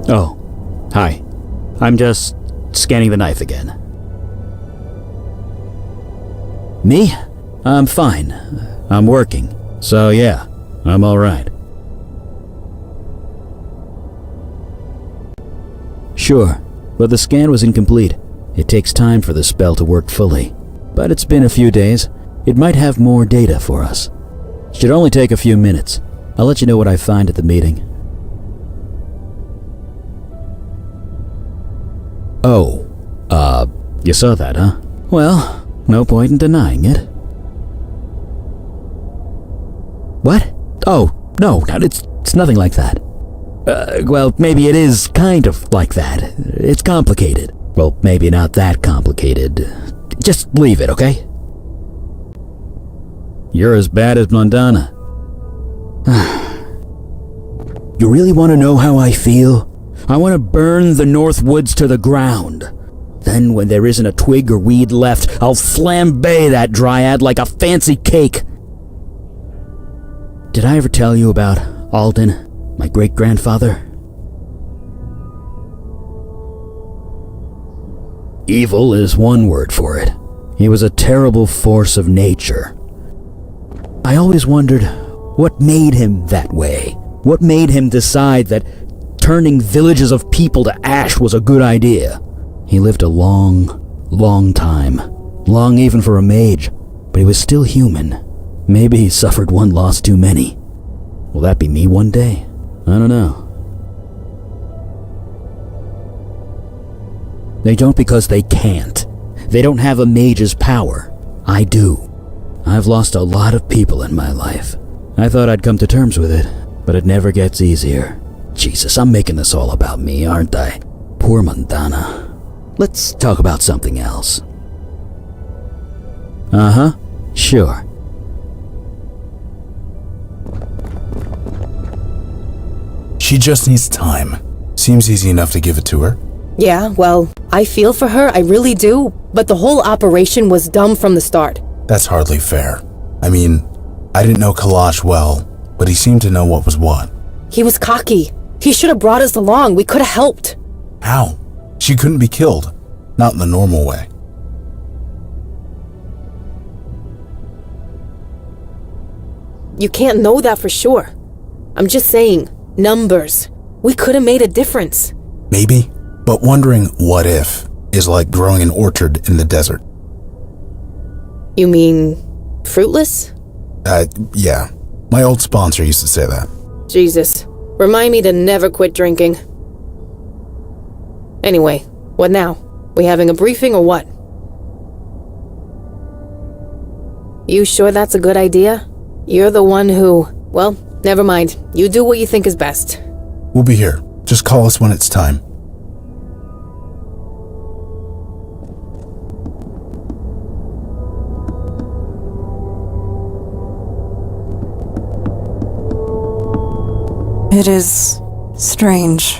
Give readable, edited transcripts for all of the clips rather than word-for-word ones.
Oh, hi. I'm just scanning the knife again. Me? I'm fine. I'm working. So yeah, I'm alright. Sure, but the scan was incomplete. It takes time for the spell to work fully. But it's been a few days. It might have more data for us. Should only take a few minutes. I'll let you know what I find at the meeting. Oh, you saw that, huh? Well, no point in denying it. What? Oh, no, it's nothing like that. Well, maybe it is kind of like that. It's complicated. Well, maybe not that complicated. Just leave it, okay? You're as bad as Mondana. You really want to know how I feel? I want to burn the North Woods to the ground. Then when there isn't a twig or weed left, I'll flambe that dryad like a fancy cake. Did I ever tell you about Alden, my great-grandfather? Evil is one word for it. He was a terrible force of nature. I always wondered what made him that way. What made him decide that turning villages of people to ash was a good idea? He lived a long, long time. Long even for a mage, but he was still human. Maybe he suffered one loss too many. Will that be me one day? I don't know. They don't because they can't. They don't have a mage's power. I do. I've lost a lot of people in my life. I thought I'd come to terms with it, but it never gets easier. Jesus, I'm making this all about me, aren't I? Poor Mondana. Let's talk about something else. Uh-huh, sure. She just needs time. Seems easy enough to give it to her. Yeah, well, I feel for her, I really do, but the whole operation was dumb from the start. That's hardly fair. I mean, I didn't know Kalash well, but he seemed to know what was what. He was cocky. He should have brought us along. We could have helped. How? She couldn't be killed. Not in the normal way. You can't know that for sure. I'm just saying, numbers. We could have made a difference. Maybe, but wondering what if is like growing an orchard in the desert. You mean fruitless? Yeah. My old sponsor used to say that. Jesus. Remind me to never quit drinking. Anyway, what now? We having a briefing or what? You sure that's a good idea? You're the one who... Well, never mind. You do what you think is best. We'll be here. Just call us when it's time. It is strange.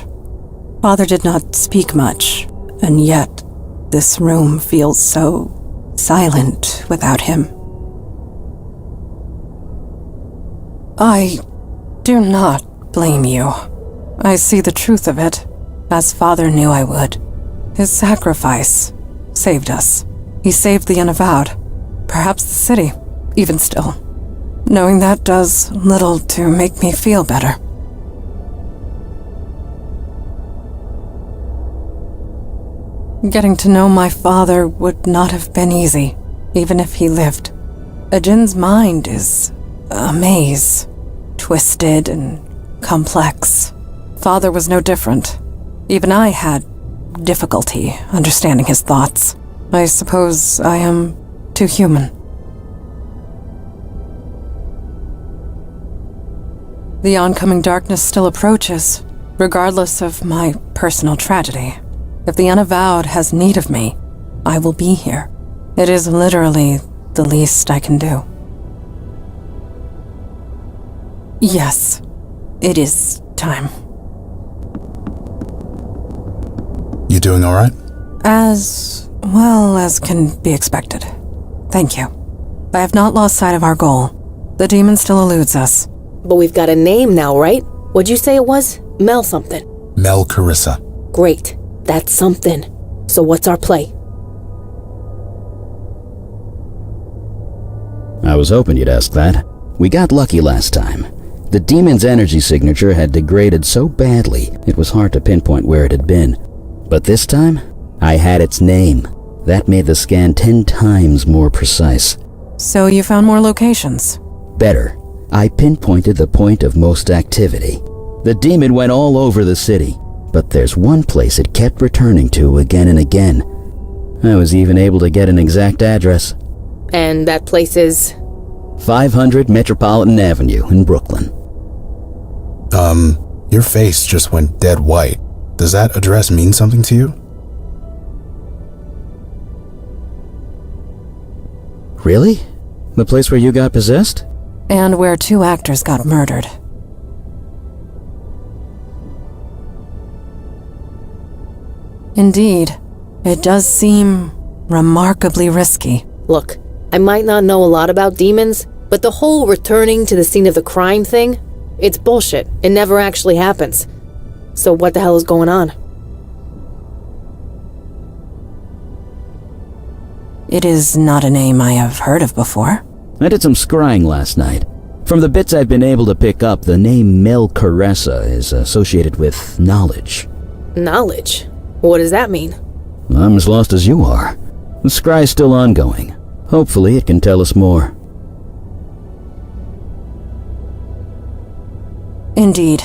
Father did not speak much, and yet this room feels so silent without him. I do not blame you. I see the truth of it, as Father knew I would. His sacrifice saved us. He saved the Unavowed, perhaps the city, even still. Knowing that does little to make me feel better. Getting to know my father would not have been easy, even if he lived. Ajin's mind is a maze, twisted and complex. Father was no different. Even I had difficulty understanding his thoughts. I suppose I am too human. The oncoming darkness still approaches, regardless of my personal tragedy. If the Unavowed has need of me, I will be here. It is literally the least I can do. Yes, it is time. You doing all right? As well as can be expected. Thank you. I have not lost sight of our goal. The demon still eludes us. But we've got a name now, right? What'd you say it was? Mel something. Mel Carissa. Great. That's something. So what's our play? I was hoping you'd ask that. We got lucky last time. The demon's energy signature had degraded so badly, it was hard to pinpoint where it had been. But this time, I had its name. That made the scan 10 times more precise. So you found more locations? Better. I pinpointed the point of most activity. The demon went all over the city, but there's one place it kept returning to again and again. I was even able to get an exact address. And that place is? 500 Metropolitan Avenue in Brooklyn. Your face just went dead white. Does that address mean something to you? Really? The place where you got possessed? And where 2 actors got murdered. Indeed, it does seem remarkably risky. Look, I might not know a lot about demons, but the whole returning to the scene of the crime thing, it's bullshit. It never actually happens. So what the hell is going on? It is not a name I have heard of before. I did some scrying last night. From the bits I've been able to pick up, the name Mel Carissa is associated with knowledge. Knowledge? What does that mean? I'm as lost as you are. The scry's still ongoing. Hopefully it can tell us more. Indeed.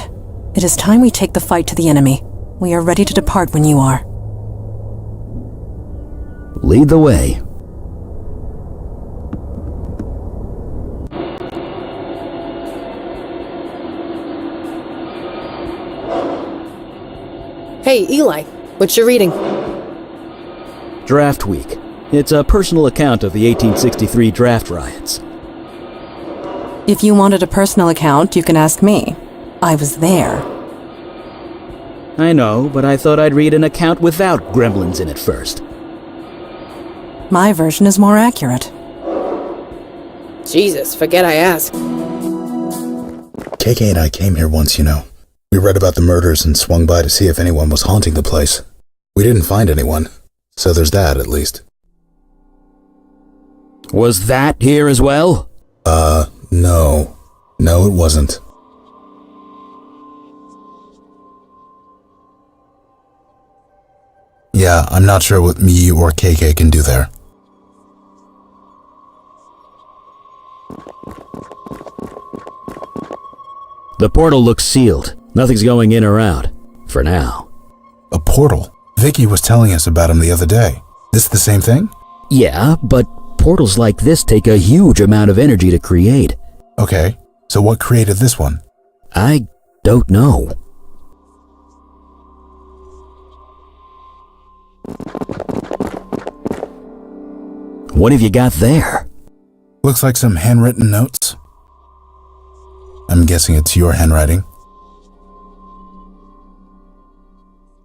It is time we take the fight to the enemy. We are ready to depart when you are. Lead the way. Hey, Eli, what you reading? Draft Week. It's a personal account of the 1863 draft riots. If you wanted a personal account, you can ask me. I was there. I know, but I thought I'd read an account without gremlins in it first. My version is more accurate. Jesus, forget I asked. KK and I came here once, you know. We read about the murders and swung by to see if anyone was haunting the place. We didn't find anyone, so there's that at least. Was that here as well? No. No, it wasn't. Yeah, I'm not sure what me or KK can do there. The portal looks sealed. Nothing's going in or out. For now. A portal? Vicky was telling us about him the other day. This the same thing? Yeah, but portals like this take a huge amount of energy to create. Okay, so what created this one? I don't know. What have you got there? Looks like some handwritten notes. I'm guessing it's your handwriting.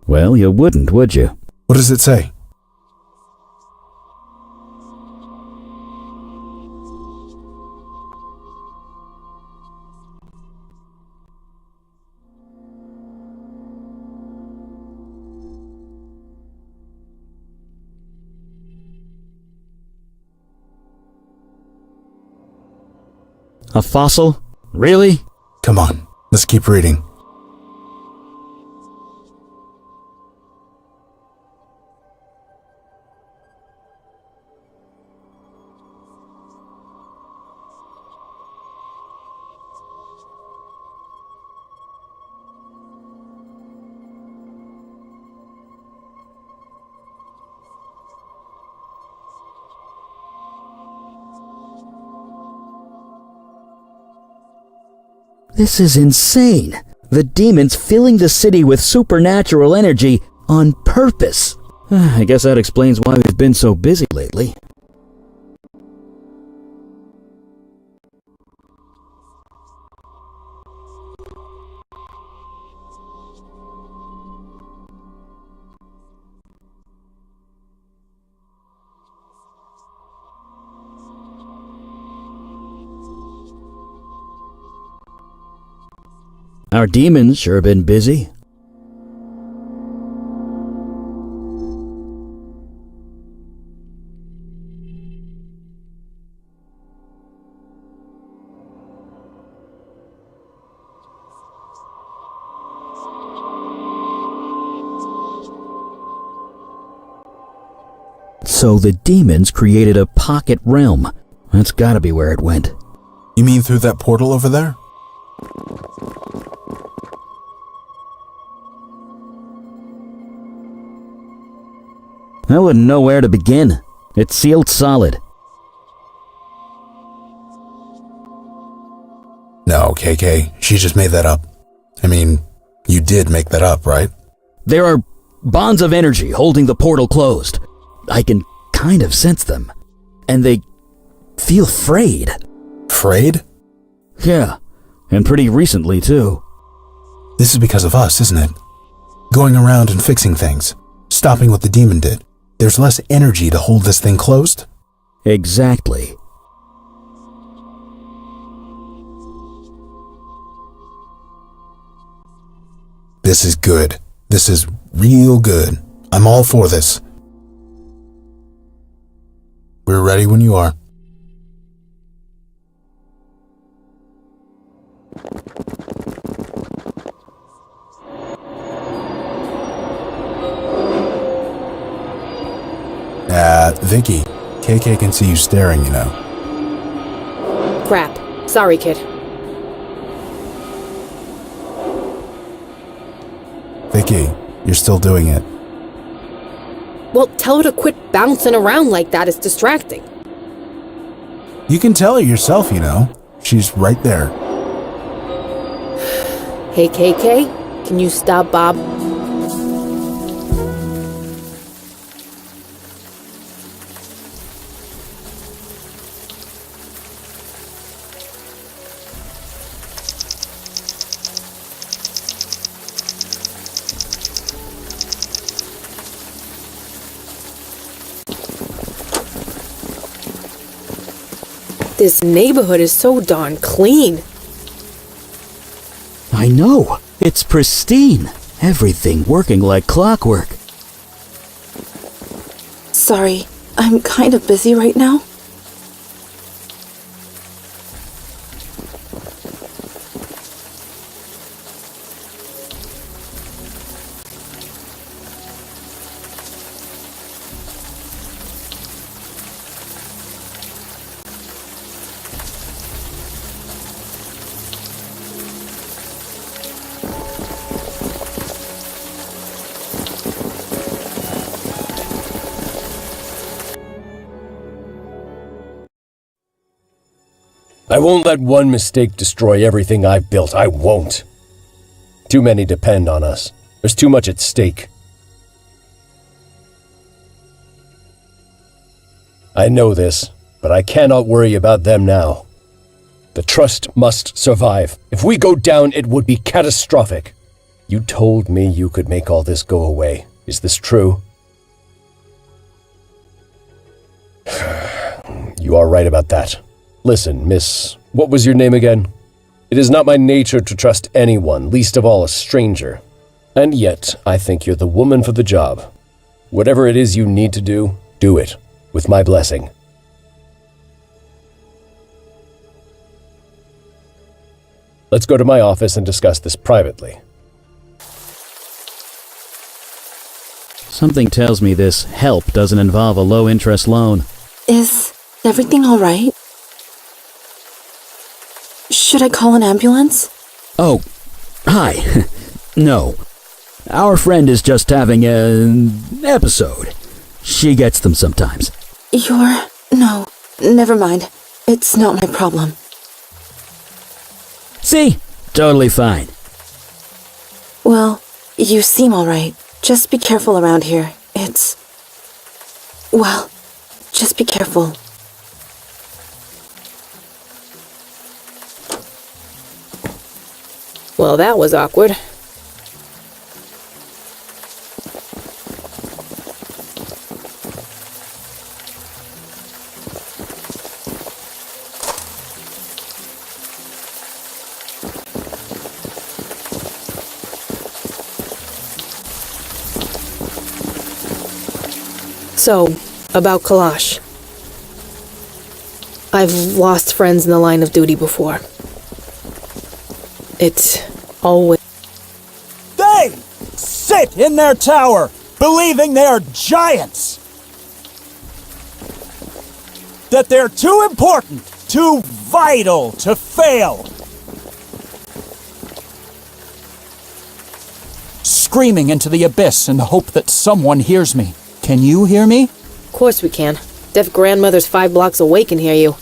Well, you wouldn't, would you? What does it say? A fossil? Really? Come on, let's keep reading. This is insane. The demon's filling the city with supernatural energy on purpose. I guess that explains why we've been so busy lately. Our demons sure been busy. So the demons created a pocket realm. That's gotta be where it went. You mean through that portal over there? I wouldn't know where to begin. It's sealed solid. No, KK, she just made that up. I mean, you did make that up, right? There are bonds of energy holding the portal closed. I can kind of sense them. And they feel frayed. Frayed? Yeah, and pretty recently too. This is because of us, isn't it? Going around and fixing things. Stopping what the demon did. There's less energy to hold this thing closed? Exactly. This is good. This is real good. I'm all for this. We're ready when you are. Vicky, KK can see you staring, you know. Crap. Sorry, kid. Vicky, you're still doing it. Well, tell her to quit bouncing around like that. It's distracting. You can tell her yourself, you know. She's right there. Hey, KK, can you stop Bob? This neighborhood is so darn clean. I know. It's pristine. Everything working like clockwork. Sorry, I'm kind of busy right now. I won't let one mistake destroy everything I've built. I won't. Too many depend on us. There's too much at stake. I know this, but I cannot worry about them now. The trust must survive. If we go down, it would be catastrophic. You told me you could make all this go away. Is this true? You are right about that. Listen, miss, what was your name again? It is not my nature to trust anyone, least of all a stranger. And yet, I think you're the woman for the job. Whatever it is you need to do it, with my blessing. Let's go to my office and discuss this privately. Something tells me this help doesn't involve a low-interest loan. Is everything all right? Should I call an ambulance? Oh, hi. No. Our friend is just having an episode. She gets them sometimes. No, never mind. It's not my problem. See? Totally fine. Well, you seem all right. Just be careful around here. Well, just be careful. Well, that was awkward. So, about Kalash. I've lost friends in the line of duty before. It's always... They sit in their tower, believing they are giants. that they're too important, too vital to fail. Screaming into the abyss in the hope that someone hears me. Can you hear me? Of course we can. Deaf grandmother's 5 blocks away can hear you.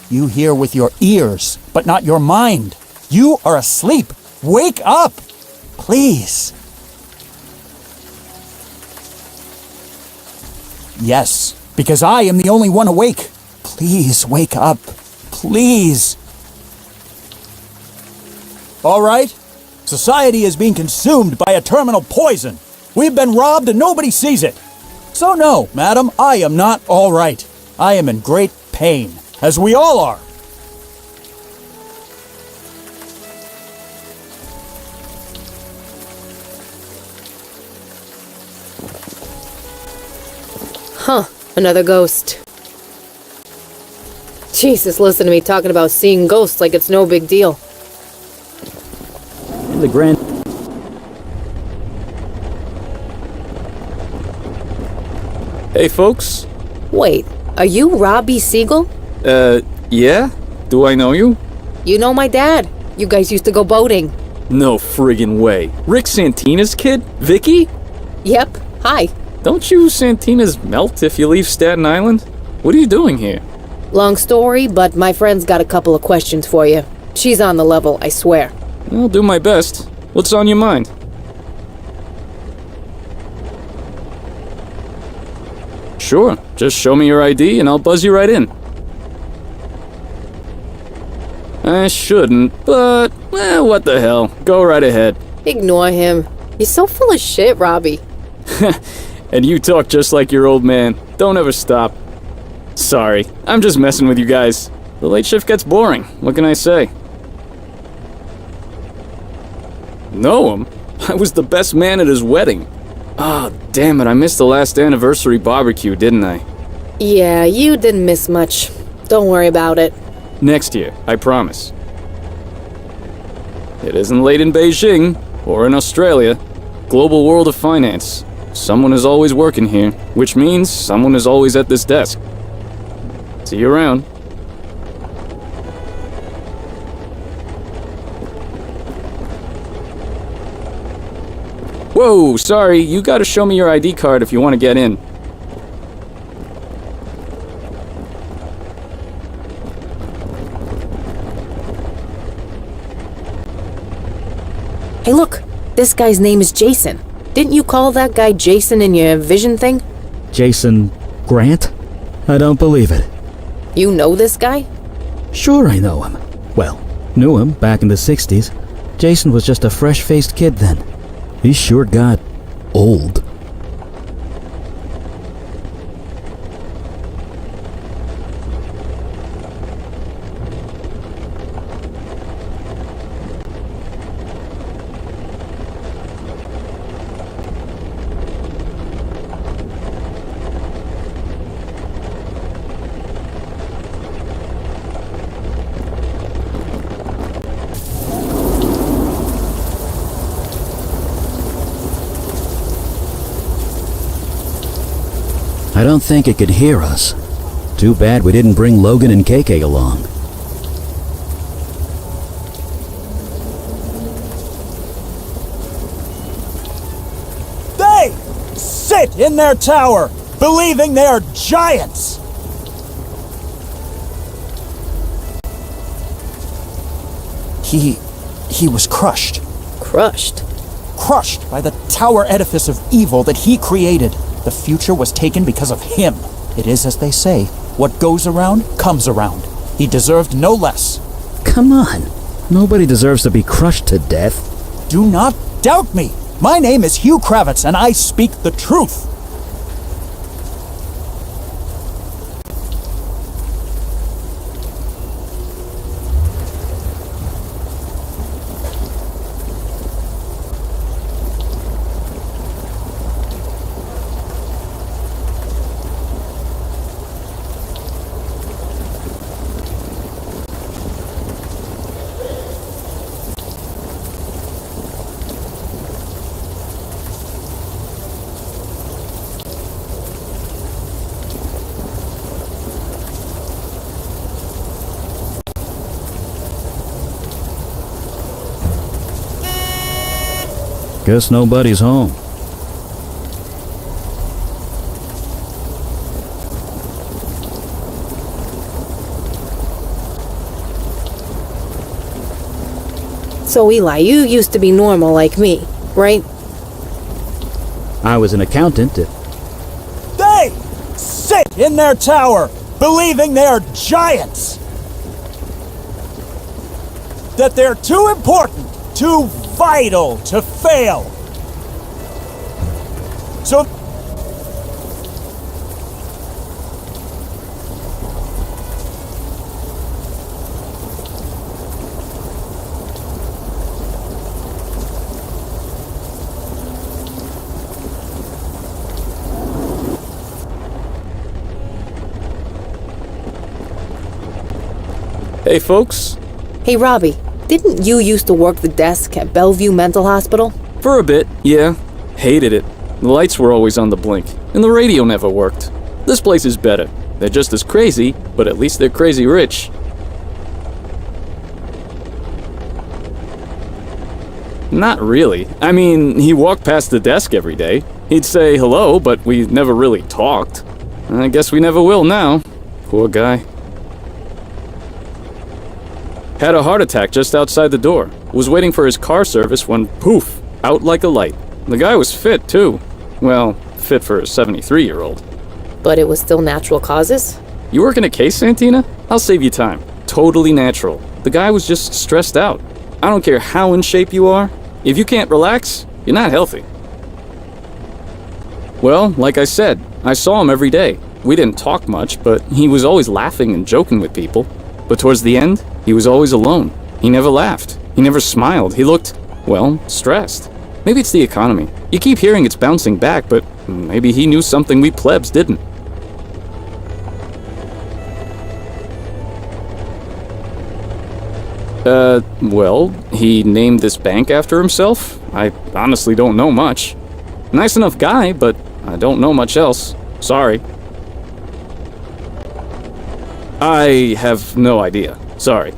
You hear with your ears, but not your mind. You are asleep. Wake up! Please. Yes, because I am the only one awake. Please wake up. Please. All right. Society is being consumed by a terminal poison. We've been robbed and nobody sees it. So no, madam, I am not all right. I am in great pain, as we all are. Huh, another ghost. Jesus, listen to me talking about seeing ghosts like it's no big deal. The grand... Hey, folks. Wait, are you Robbie Siegel? Yeah? Do I know you? You know my dad. You guys used to go boating. No friggin' way. Rick Santina's kid? Vicky? Yep, hi. Don't you Santinas melt if you leave Staten Island? What are you doing here? Long story, but my friend's got a couple of questions for you. She's on the level, I swear. I'll do my best. What's on your mind? Sure, just show me your ID and I'll buzz you right in. I shouldn't, but, what the hell. Go right ahead. Ignore him. He's so full of shit, Robbie. And you talk just like your old man. Don't ever stop. Sorry, I'm just messing with you guys. The late shift gets boring. What can I say? Know him? I was the best man at his wedding. Oh, damn it, I missed the last anniversary barbecue, didn't I? Yeah, you didn't miss much. Don't worry about it. Next year, I promise. It isn't late in Beijing, or in Australia. Global world of finance. Someone is always working here, which means someone is always at this desk. See you around. Whoa, sorry, you gotta show me your ID card if you want to get in. Hey, look. This guy's name is Jason. Didn't you call that guy Jason in your vision thing? Jason Grant? I don't believe it. You know this guy? Sure I know him. Well, knew him back in the 60s. Jason was just a fresh-faced kid then. He sure got old. I don't think it could hear us. Too bad we didn't bring Logan and KK along. They sit in their tower, believing they are giants. He was crushed. Crushed? Crushed by the tower edifice of evil that he created. The future was taken because of him. It is as they say, what goes around comes around. He deserved no less. Come on. Nobody deserves to be crushed to death. Do not doubt me. My name is Hugh Kravitz, and I speak the truth. Guess nobody's home. So Eli, you used to be normal like me, right? I was an accountant. They sit in their tower, believing they are giants. That they're too important, too vital to fail. So Hey, folks. Hey Robbie, didn't you used to work the desk at Bellevue Mental Hospital? For a bit, yeah. Hated it. The lights were always on the blink, and the radio never worked. This place is better. They're just as crazy, but at least they're crazy rich. Not really. I mean, he walked past the desk every day. He'd say hello, but we never really talked. I guess we never will now. Poor guy. Had a heart attack just outside the door. Was waiting for his car service when, poof, out like a light. The guy was fit, too. Well, fit for a 73-year-old. But it was still natural causes? You work in a case, Santina? I'll save you time. Totally natural. The guy was just stressed out. I don't care how in shape you are. If you can't relax, you're not healthy. Well, like I said, I saw him every day. We didn't talk much, but he was always laughing and joking with people. But towards the end, he was always alone. He never laughed. He never smiled. He looked, well, stressed. Maybe it's the economy. You keep hearing it's bouncing back, but maybe he knew something we plebs didn't. Well, he named this bank after himself? I honestly don't know much. Nice enough guy, but I don't know much else. Sorry. I have no idea. Sorry.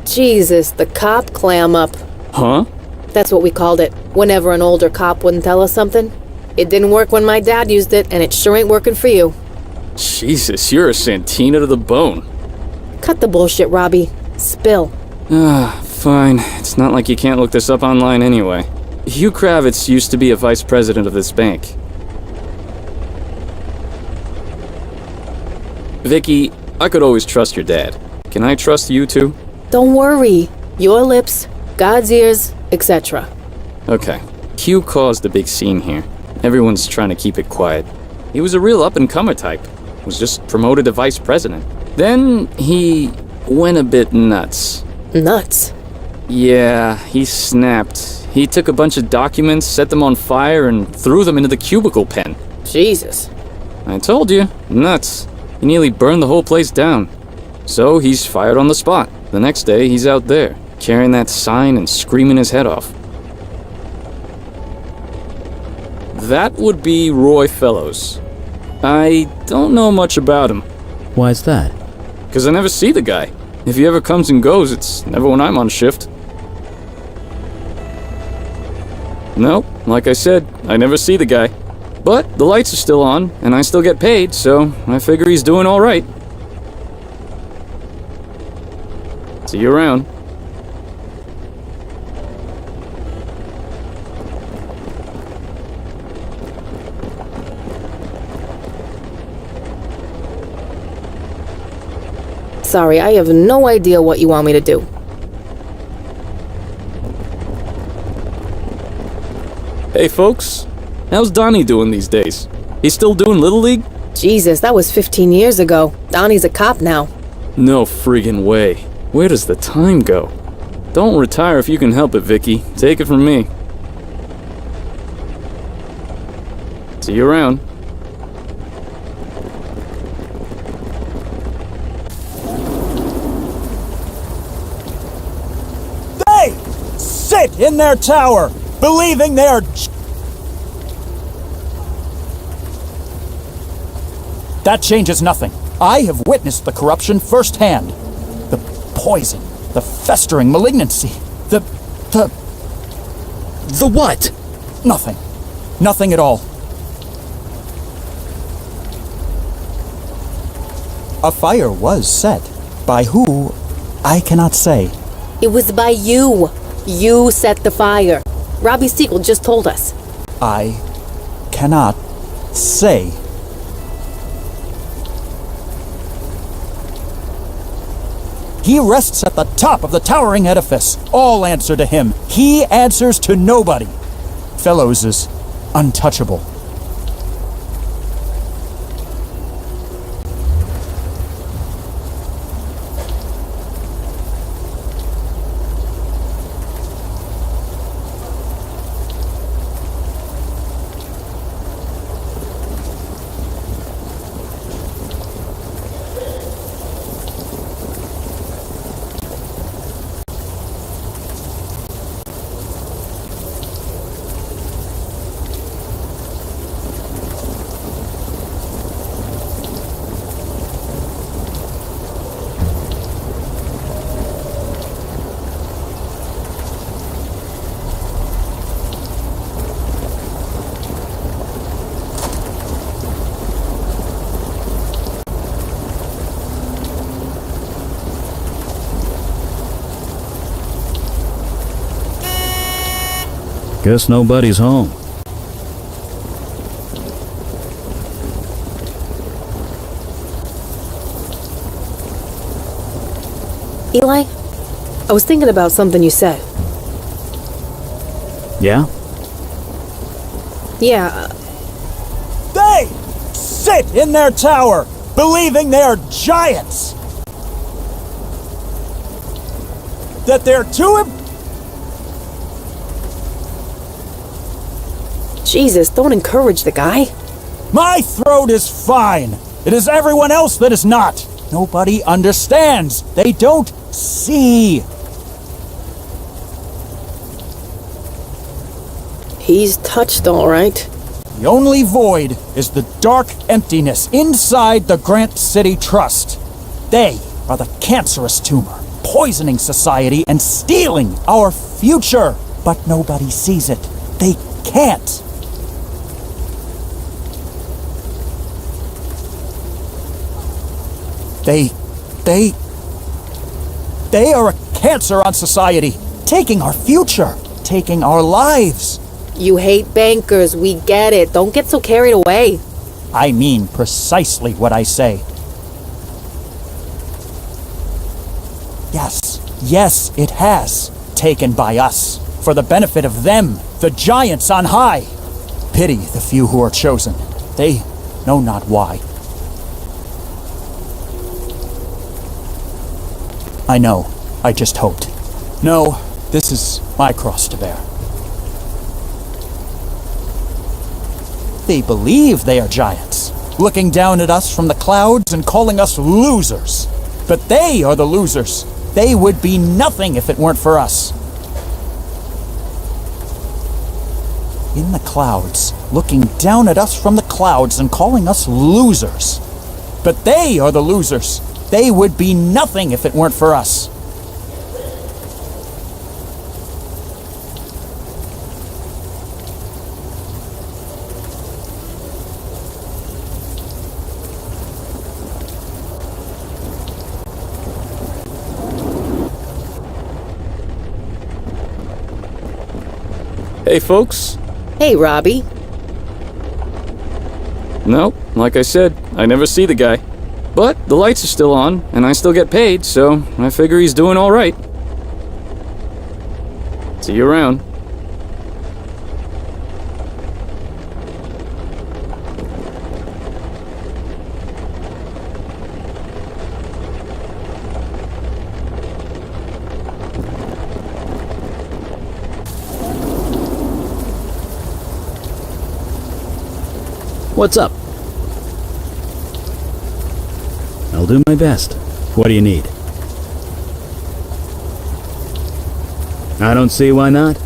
Jesus, the cop clam up. Huh? That's what we called it, whenever an older cop wouldn't tell us something. It didn't work when my dad used it, and it sure ain't working for you. Jesus, you're a Santina to the bone. Cut the bullshit, Robbie. Spill. Fine. It's not like you can't look this up online anyway. Hugh Kravitz used to be a vice president of this bank. Vicky, I could always trust your dad. Can I trust you too? Don't worry. Your lips, God's ears, etc. Okay. Hugh caused a big scene here. Everyone's trying to keep it quiet. He was a real up-and-comer type. Was just promoted to vice president. Then he went a bit nuts. Nuts? Yeah, he snapped. He took a bunch of documents, set them on fire, and threw them into the cubicle pen. Jesus. I told you, nuts. He nearly burned the whole place down. So he's fired on the spot. The next day, he's out there, carrying that sign and screaming his head off. That would be Roy Fellows. I don't know much about him. Why's that? 'Cause I never see the guy. If he ever comes and goes, it's never when I'm on shift. Nope, like I said, I never see the guy. But the lights are still on, and I still get paid, so I figure he's doing all right. See you around. Sorry, I have no idea what you want me to do. Hey folks, how's Donnie doing these days? He's still doing Little League? Jesus, that was 15 years ago. Donnie's a cop now. No friggin' way. Where does the time go? Don't retire if you can help it, Vicky. Take it from me. See you around. they sit in their tower, believing they are That changes nothing. I have witnessed the corruption firsthand. The poison, the festering malignancy, the The what? Nothing. Nothing at all. A fire was set. By who, I cannot say. It was by you. You set the fire. Robbie Siegel just told us. I cannot say. He rests at the top of the towering edifice. All answer to him. He answers to nobody. Fellows is untouchable. Guess nobody's home. Eli, I was thinking about something you said. Yeah? Yeah, They sit in their tower, believing they are giants. That they're too Jesus, don't encourage the guy. My throat is fine. It is everyone else that is not. Nobody understands. They don't see. He's touched all right. The only void is the dark emptiness inside the Grant City Trust. They are the cancerous tumor, poisoning society and stealing our future. But nobody sees it. They can't. They are a cancer on society, taking our future, taking our lives. You hate bankers, we get it. Don't get so carried away. I mean precisely what I say. Yes, it has. Taken by us, for the benefit of them, the giants on high. Pity the few who are chosen. They know not why. I know. I just hoped. No, this is my cross to bear. They believe they are giants, looking down at us from the clouds and calling us losers. But they are the losers. They would be nothing if it weren't for us. In the clouds, looking down at us from the clouds and calling us losers. But they are the losers. They would be nothing if it weren't for us. Hey, folks. Hey, Robbie. No, like I said, I never see the guy. But the lights are still on, and I still get paid, so I figure he's doing all right. See you around. What's up? I'll do my best. What do you need? I don't see why not.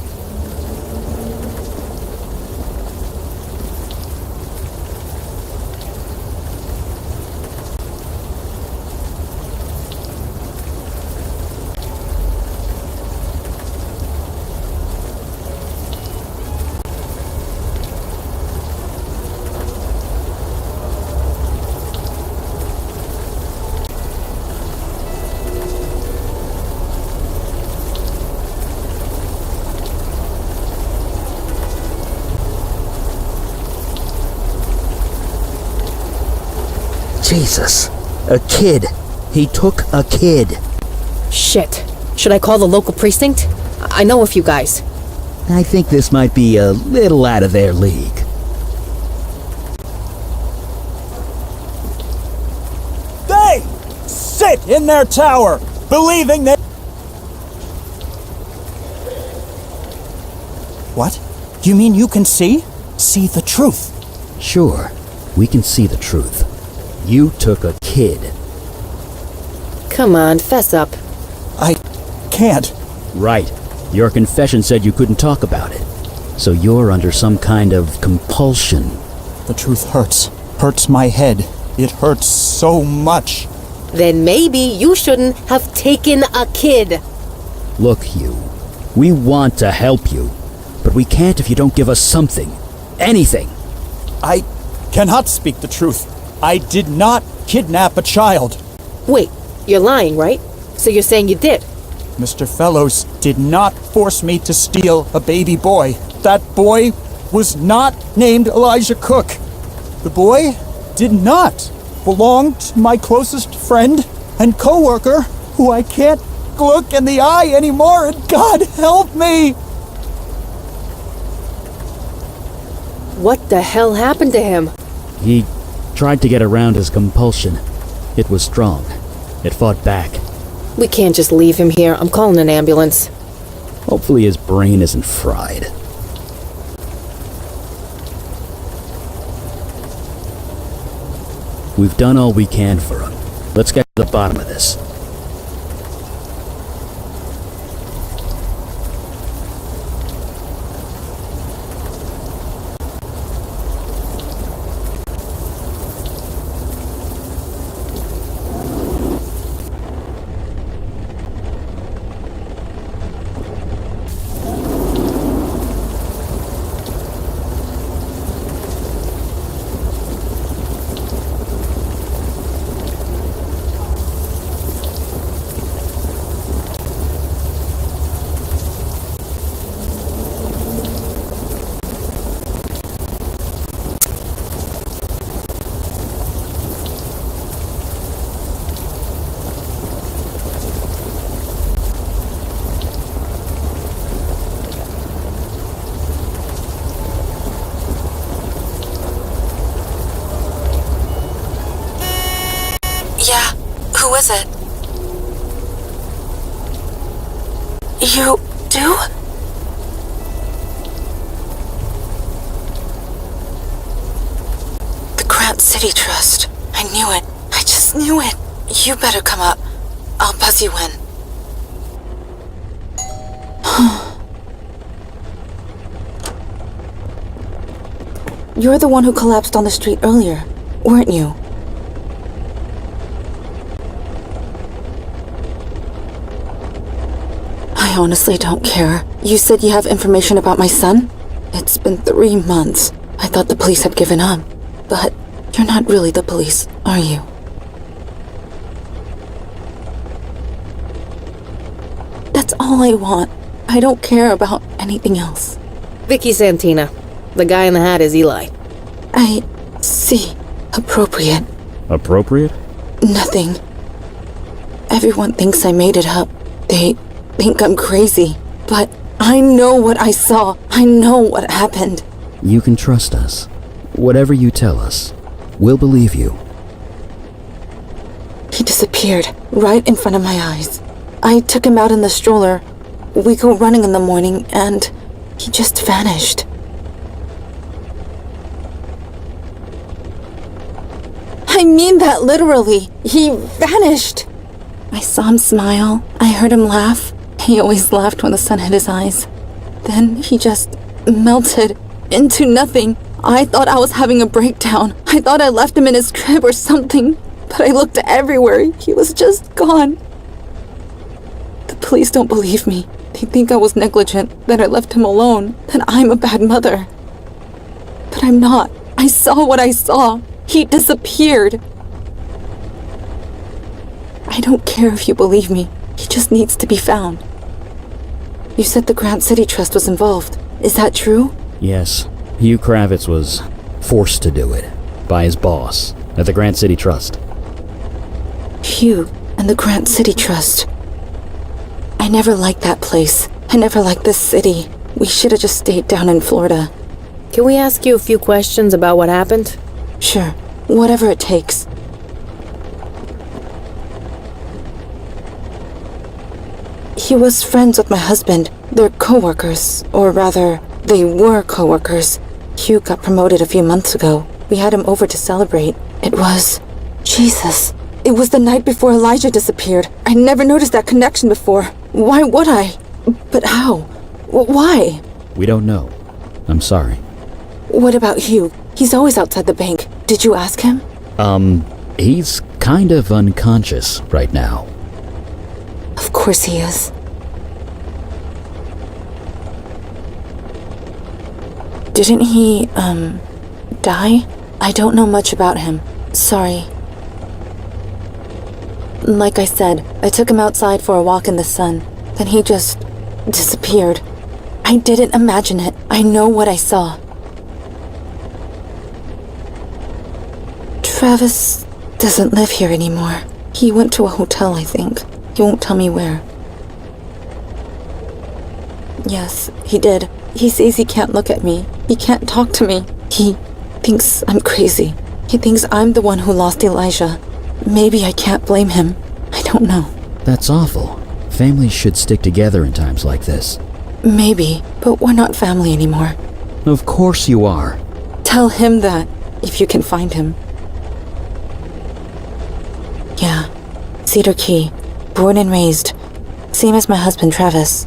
Jesus. A kid. He took a kid. Shit. Should I call the local precinct? I know a few guys. I think this might be a little out of their league. They sit in their tower, believing that... What? You mean you can see? See the truth? Sure, we can see the truth. You took a kid. Come on, fess up. I can't. Right. Your confession said you couldn't talk about it. So you're under some kind of compulsion. The truth hurts. Hurts my head. It hurts so much. Then maybe you shouldn't have taken a kid. Look, Hugh. We want to help you. But we can't if you don't give us something. Anything. I cannot speak the truth. I did not kidnap a child. Wait, you're lying, right? So you're saying you did? Mr. Fellows did not force me to steal a baby boy. That boy was not named Elijah Cook. The boy did not belong to my closest friend and co-worker, who I can't look in the eye anymore, and God help me! What the hell happened to him? He tried to get around his compulsion. It was strong. It fought back. We can't just leave him here. I'm calling an ambulance. Hopefully his brain isn't fried. We've done all we can for him. Let's get to the bottom of this. Yeah, who is it? You do? The Grant City Trust. I knew it. I just knew it. You better come up. I'll buzz you in. You're the one who collapsed on the street earlier, weren't you? I honestly don't care. You said you have information about my son? It's been 3 months. I thought the police had given up. But you're not really the police, are you? That's all I want. I don't care about anything else. Vicky Santina. The guy in the hat is Eli. I see. Appropriate. Appropriate? Nothing. Everyone thinks I made it up. They think I'm crazy. But I know what I saw. I know what happened. You can trust us. Whatever you tell us, we'll believe you. He disappeared right in front of my eyes. I took him out in the stroller. We go running in the morning, and he just vanished. I mean that literally. He vanished. I saw him smile. I heard him laugh. He always laughed when the sun hit his eyes. Then he just melted into nothing. I thought I was having a breakdown. I thought I left him in his crib or something. But I looked everywhere. He was just gone. The police don't believe me. They think I was negligent, that I left him alone, that I'm a bad mother. But I'm not. I saw what I saw. He disappeared. I don't care if you believe me. He just needs to be found. You said the Grant City Trust was involved. Is that true? Yes, Hugh Kravitz was forced to do it by his boss. at the Grant City Trust. Hugh and the Grant City Trust. I never liked that place. I never liked this city. We should have just stayed down in Florida. Can we ask you a few questions about what happened? Sure, whatever it takes. He was friends with my husband. They're co-workers, or rather, they were co-workers. Hugh got promoted a few months ago. We had him over to celebrate. It was... Jesus. It was the night before Elijah disappeared. I never noticed that connection before. Why would I? But how? Why? We don't know. I'm sorry. What about Hugh? He's always outside the bank. Did you ask him? He's kind of unconscious right now. Of course he is. Didn't he, die? I don't know much about him. Sorry. Like I said, I took him outside for a walk in the sun. Then he just disappeared. I didn't imagine it. I know what I saw. Travis doesn't live here anymore. He went to a hotel, I think. He won't tell me where. Yes, he did. He says he can't look at me. He can't talk to me. He thinks I'm crazy. He thinks I'm the one who lost Elijah. Maybe I can't blame him. I don't know. That's awful. Families should stick together in times like this. Maybe, but we're not family anymore. Of course you are. Tell him that, if you can find him. Yeah, Cedar Key. Born and raised. Same as my husband, Travis.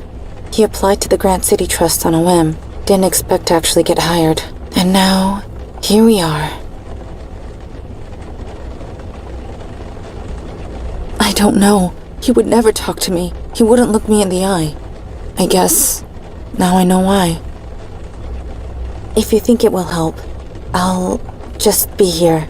He applied to the Grant City Trust on a whim. Didn't expect to actually get hired. And now, here we are. I don't know. He would never talk to me. He wouldn't look me in the eye. I guess now I know why. If you think it will help, I'll just be here.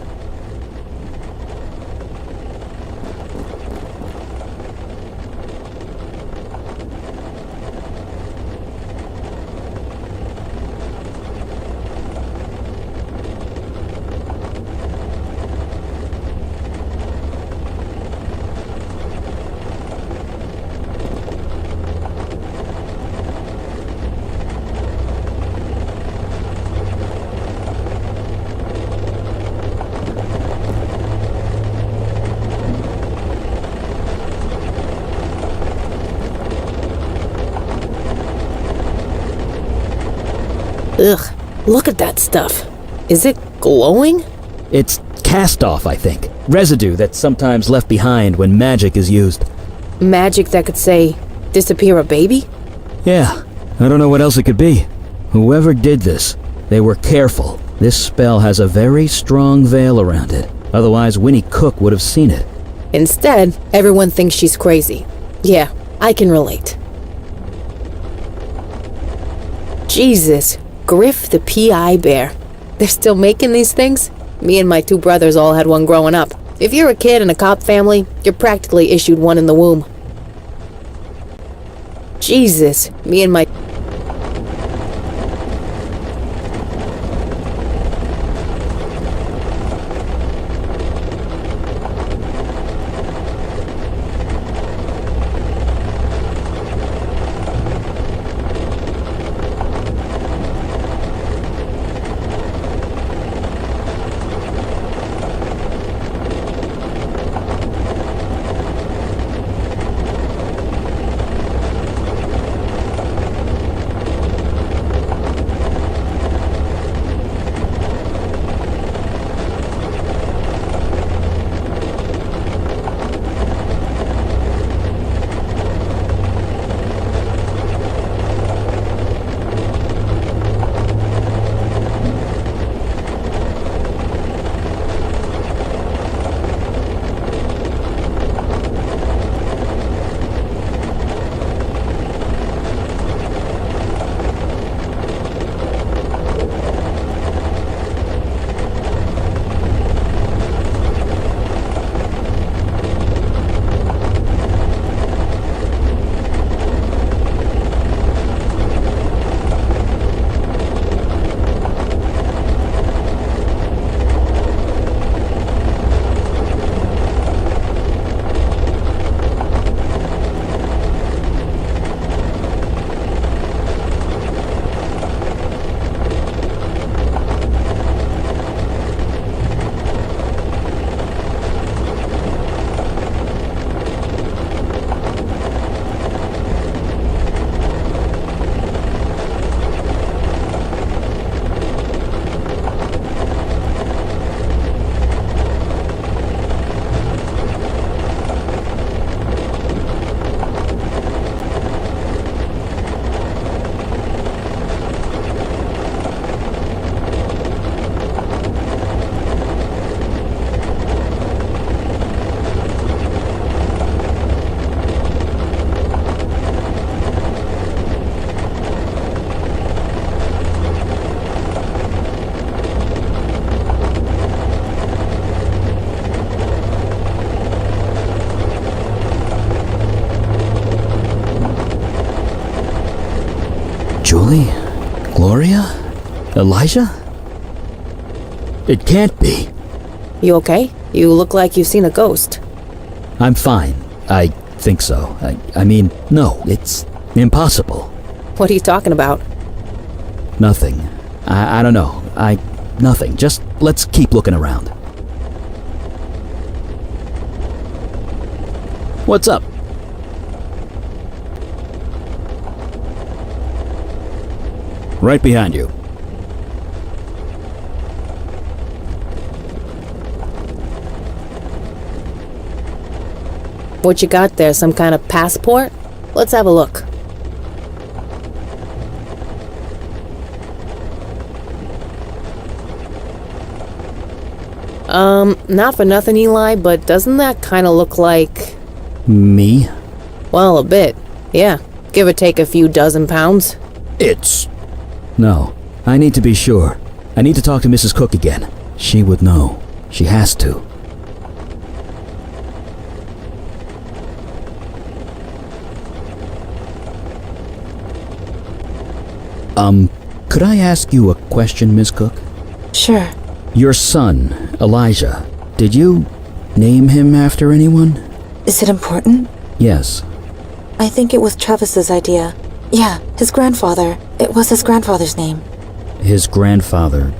Ugh, look at that stuff. Is it glowing? It's cast off, I think. Residue that's sometimes left behind when magic is used. Magic that could, say, disappear a baby? Yeah, I don't know what else it could be. Whoever did this, they were careful. This spell has a very strong veil around it. Otherwise, Winnie Cook would have seen it. Instead, everyone thinks she's crazy. Yeah, I can relate. Jesus, Griff the PI bear. They're still making these things? Me and my two brothers all had one growing up. If you're a kid in a cop family, you're practically issued one in the womb. Jesus, me and my... Gloria? Elijah? It can't be. You okay? You look like you've seen a ghost. I'm fine. I think so. I mean, no, it's impossible. What are you talking about? Nothing. I don't know. Nothing. Just let's keep looking around. What's up? Right behind you. What you got there? Some kind of passport? Let's have a look. Not for nothing, Eli, but doesn't that kind of look like... Me? Well, a bit. Yeah. Give or take a few dozen pounds. It's... No. I need to be sure. I need to talk to Mrs. Cook again. She would know. She has to. Could I ask you a question, Miss Cook? Sure. Your son, Elijah, did you name him after anyone? Is it important? Yes. I think it was Travis's idea. Yeah, his grandfather. It was his grandfather's name. His grandfather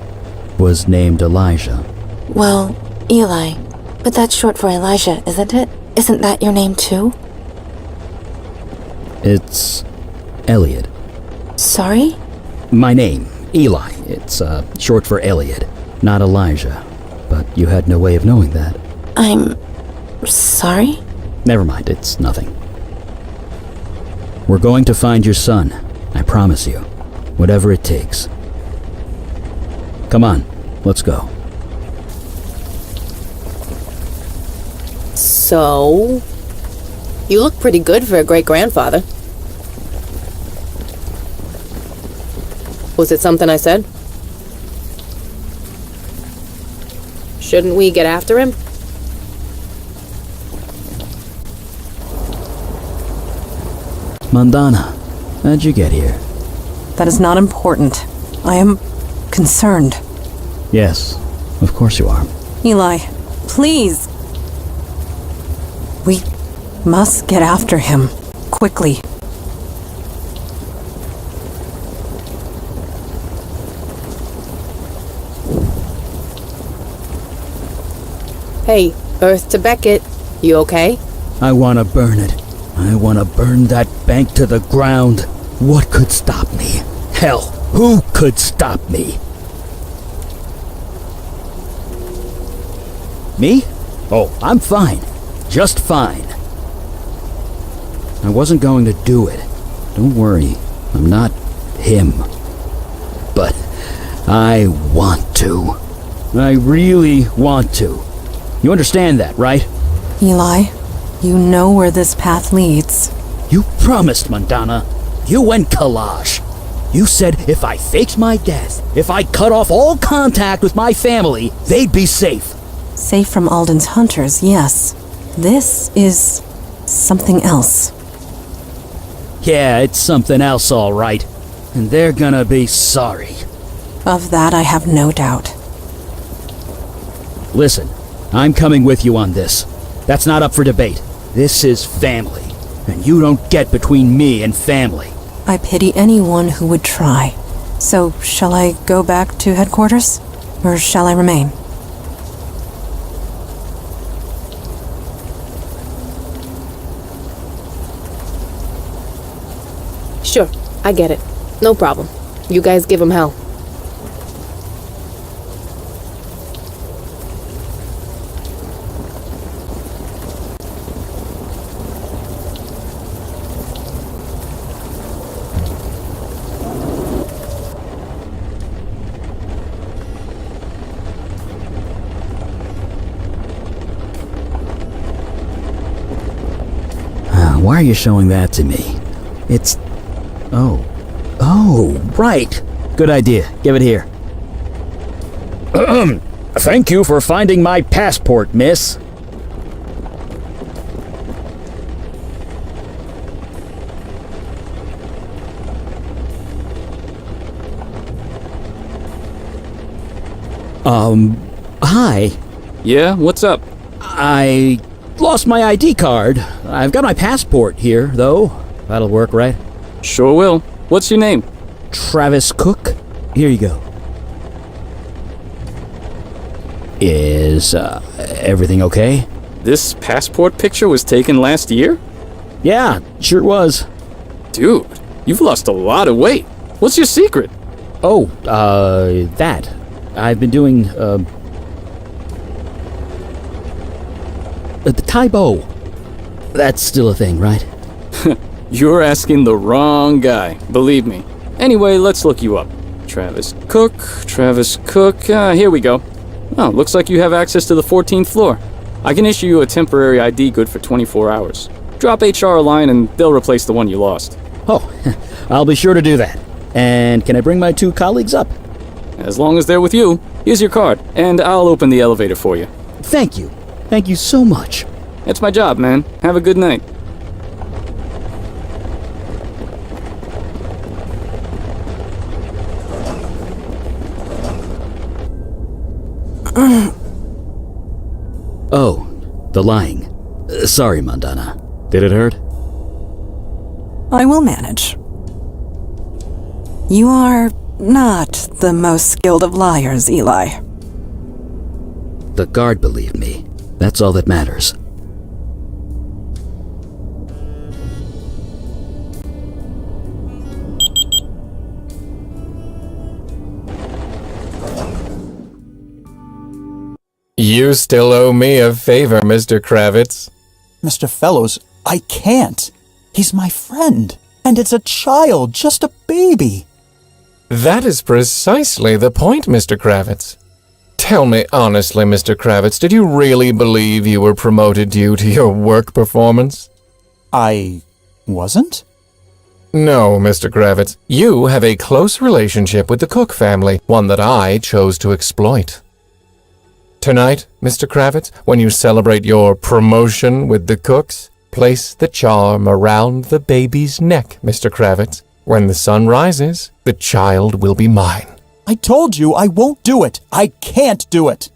was named Elijah. Well, Eli. But that's short for Elijah, isn't it? Isn't that your name too? It's Elliot. Sorry? My name, Eli. It's short for Elliot, not Elijah. But you had no way of knowing that. I'm... sorry? Never mind, it's nothing. We're going to find your son. I promise you. Whatever it takes. Come on, let's go. So... You look pretty good for a great-grandfather. Was it something I said? Shouldn't we get after him? Mandana, how'd you get here? That is not important. I am concerned. Yes, of course you are. Eli, please. We must get after him. Quickly. Hey, Earth to Beckett. You okay? I want to burn it. I want to burn that bank to the ground. What could stop me? Hell, who could stop me? Me? Oh, I'm fine. Just fine. I wasn't going to do it. Don't worry. I'm not him. But I want to. I really want to. You understand that, right? Eli, you know where this path leads. You promised, Mandana. You and Kalash. You said if I faked my death, if I cut off all contact with my family, they'd be safe. Safe from Alden's hunters, yes. This is something else. Yeah, it's something else, all right. And they're gonna be sorry. Of that I have no doubt. Listen, I'm coming with you on this. That's not up for debate. This is family. And you don't get between me and family. I pity anyone who would try. So, shall I go back to headquarters? Or shall I remain? Sure, I get it. No problem. You guys give him hell. Why are you showing that to me? It's... Oh, right. Good idea. Give it here. Thank you for finding my passport, miss. Hi. Yeah, what's up? I lost my ID card. I've got my passport here, though. That'll work, right? Sure will. What's your name? Travis Cook. Here you go. Is, everything okay? This passport picture was taken last year? Yeah, sure was. Dude, you've lost a lot of weight. What's your secret? Oh, that. I've been doing, the Taibo. That's still a thing, right? You're asking the wrong guy, believe me. Anyway, let's look you up. Travis Cook, here we go. Oh, looks like you have access to the 14th floor. I can issue you a temporary ID good for 24 hours. Drop HR a line and they'll replace the one you lost. Oh, I'll be sure to do that. And can I bring my 2 colleagues up? As long as they're with you, here's your card, and I'll open the elevator for you. Thank you. Thank you so much. It's my job, man. Have a good night. Oh, the lying. Sorry, Mandana. Did it hurt? I will manage. You are not the most skilled of liars, Eli. The guard believed me. That's all that matters. You still owe me a favor, Mr. Kravitz. Mr. Fellows, I can't. He's my friend. And it's a child, just a baby. That is precisely the point, Mr. Kravitz. Tell me honestly, Mr. Kravitz, did you really believe you were promoted due to your work performance? I wasn't? No, Mr. Kravitz. You have a close relationship with the Cook family, one that I chose to exploit. Tonight, Mr. Kravitz, when you celebrate your promotion with the Cooks, place the charm around the baby's neck, Mr. Kravitz. When the sun rises, the child will be mine. I told you I won't do it. I can't do it.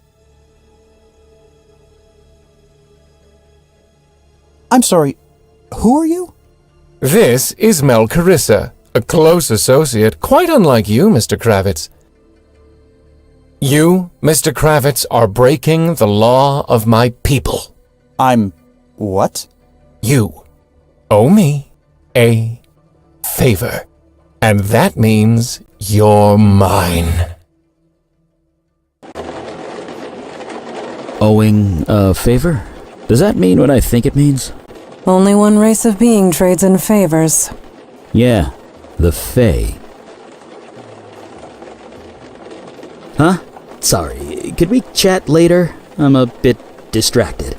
I'm sorry, who are you? This is Mel Carissa, a close associate, quite unlike you, Mr. Kravitz. You, Mr. Kravitz, are breaking the law of my people. I'm what? You owe me a favor, and that means you're mine. Owing a favor? Does that mean what I think it means? Only one race of being trades in favors. Yeah, the Fae. Huh? Sorry, could we chat later? I'm a bit distracted.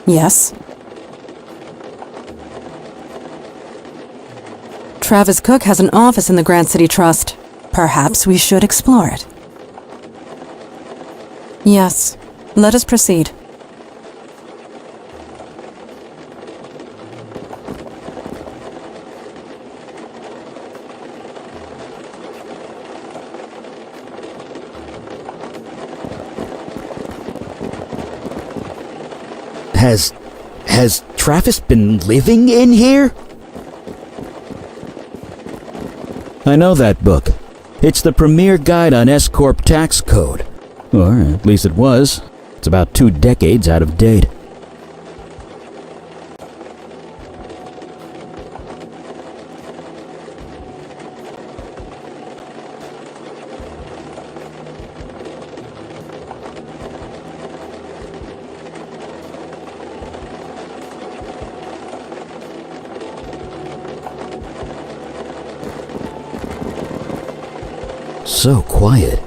Yes? Travis Cook has an office in the Grand City Trust. Perhaps we should explore it. Yes, let us proceed. Has Travis been living in here? I know that book. It's the premier guide on S-Corp tax code. Or at least it was. It's about 2 decades out of date. So quiet.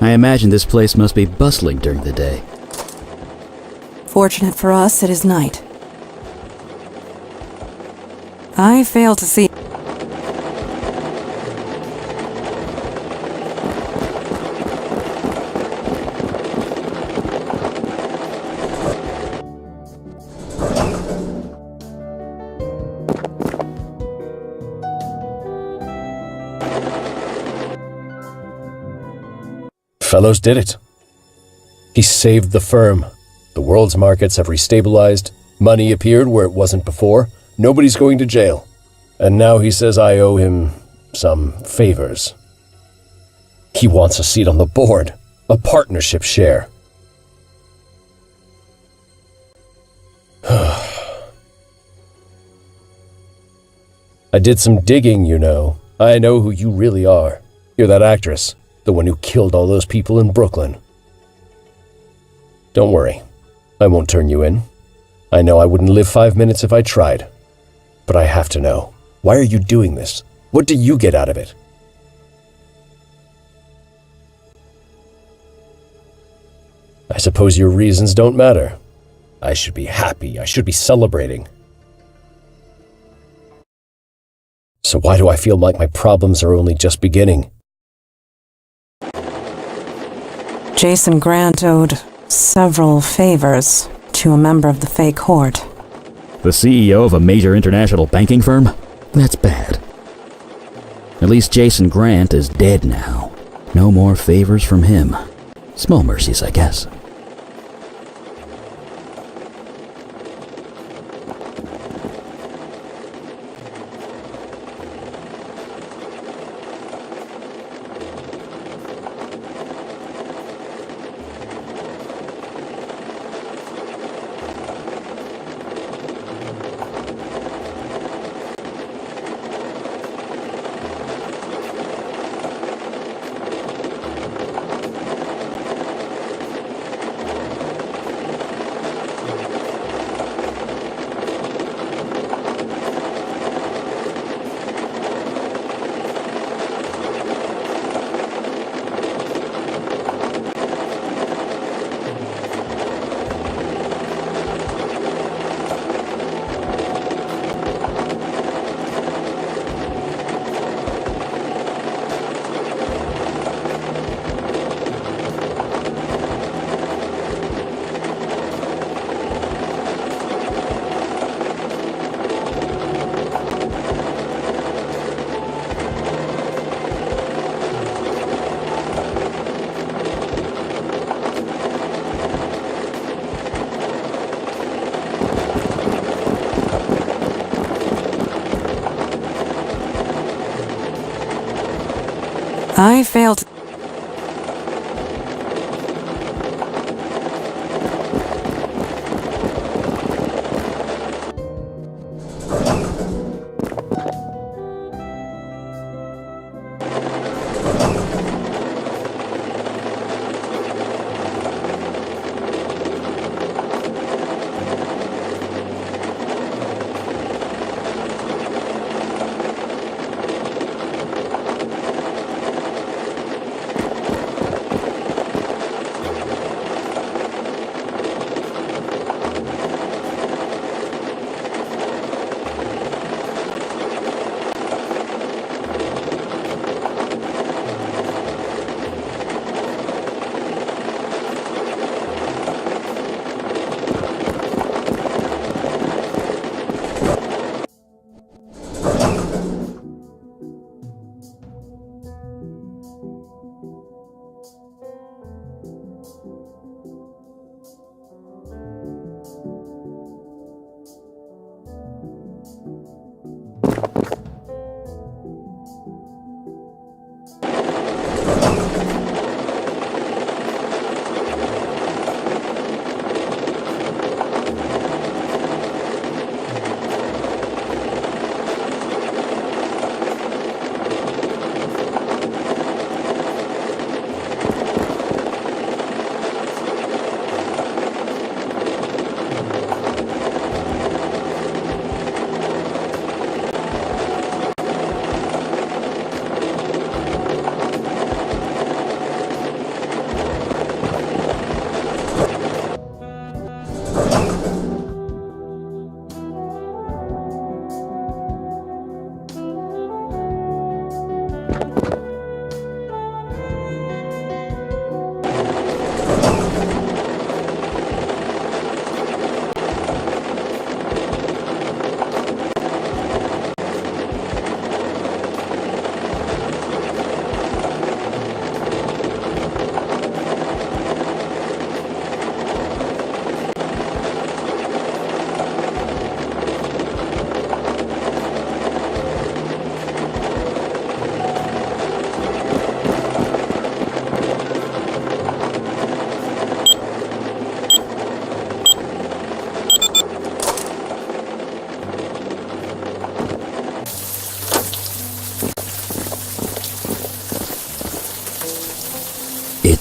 I imagine this place must be bustling during the day. Fortunate for us, it is night. I fail to see. Fellows did it. He saved the firm. The world's markets have restabilized. Money appeared where it wasn't before. Nobody's going to jail. And now he says I owe him some favors. He wants a seat on the board, a partnership share. I did some digging, you know. I know who you really are. You're that actress, the one who killed all those people in Brooklyn. Don't worry. I won't turn you in. I know I wouldn't live 5 minutes if I tried. But I have to know. Why are you doing this? What do you get out of it? I suppose your reasons don't matter. I should be happy. I should be celebrating. So why do I feel like my problems are only just beginning? Jason Grant owed several favors to a member of the fake horde. The CEO of a major international banking firm? That's bad. At least Jason Grant is dead now. No more favors from him. Small mercies, I guess. I failed.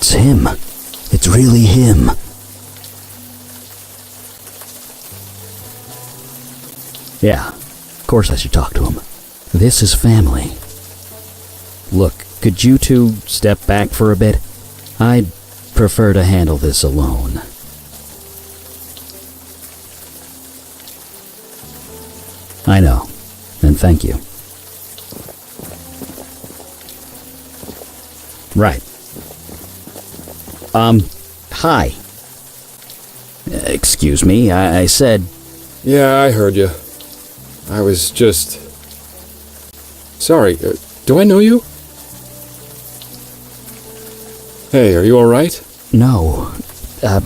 It's him. It's really him. Yeah, of course I should talk to him. This is family. Look, could you two step back for a bit? I'd prefer to handle this alone. I know, and thank you. Right. Hi. Excuse me, I said... Yeah, I heard you. I was just... Sorry, do I know you? Hey, are you alright? No.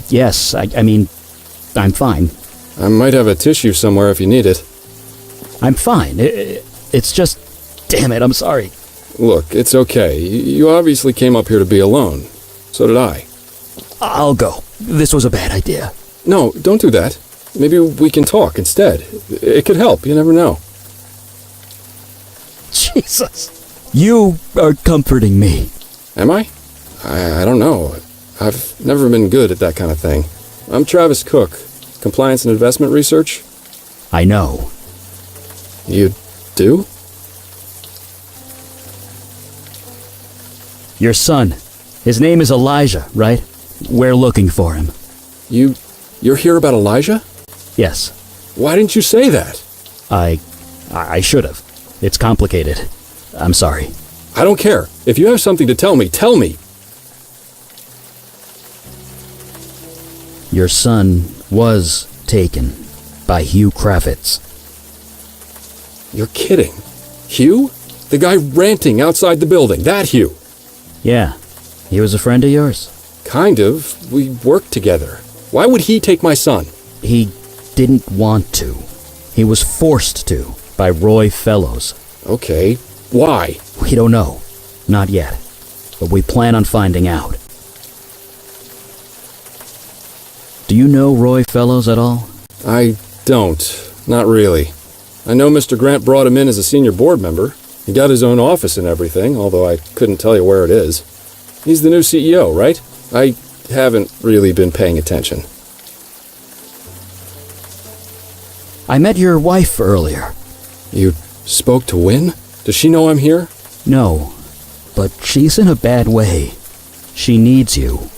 Yes, I mean, I'm fine. I might have a tissue somewhere if you need it. I'm fine. It's just... Damn it, I'm sorry. Look, it's okay. You obviously came up here to be alone. So did I. I'll go. This was a bad idea. No, don't do that. Maybe we can talk instead. It could help, you never know. Jesus. You are comforting me. Am I? I don't know. I've never been good at that kind of thing. I'm Travis Cook, Compliance and Investment Research. I know. You do? Your son. His name is Elijah, right? We're looking for him. You're here about Elijah? Yes. Why didn't you say that? I should have. It's complicated. I'm sorry. I don't care. If you have something to tell me, tell me. Your son was taken by Hugh Kravitz. You're kidding. Hugh? The guy ranting outside the building. That Hugh. Yeah. He was a friend of yours? Kind of. We worked together. Why would he take my son? He didn't want to. He was forced to by Roy Fellows. Okay. Why? We don't know. Not yet. But we plan on finding out. Do you know Roy Fellows at all? I don't. Not really. I know Mr. Grant brought him in as a senior board member. He got his own office and everything, although I couldn't tell you where it is. He's the new CEO, right? I haven't really been paying attention. I met your wife earlier. You spoke to Wynn? Does she know I'm here? No, but she's in a bad way. She needs you.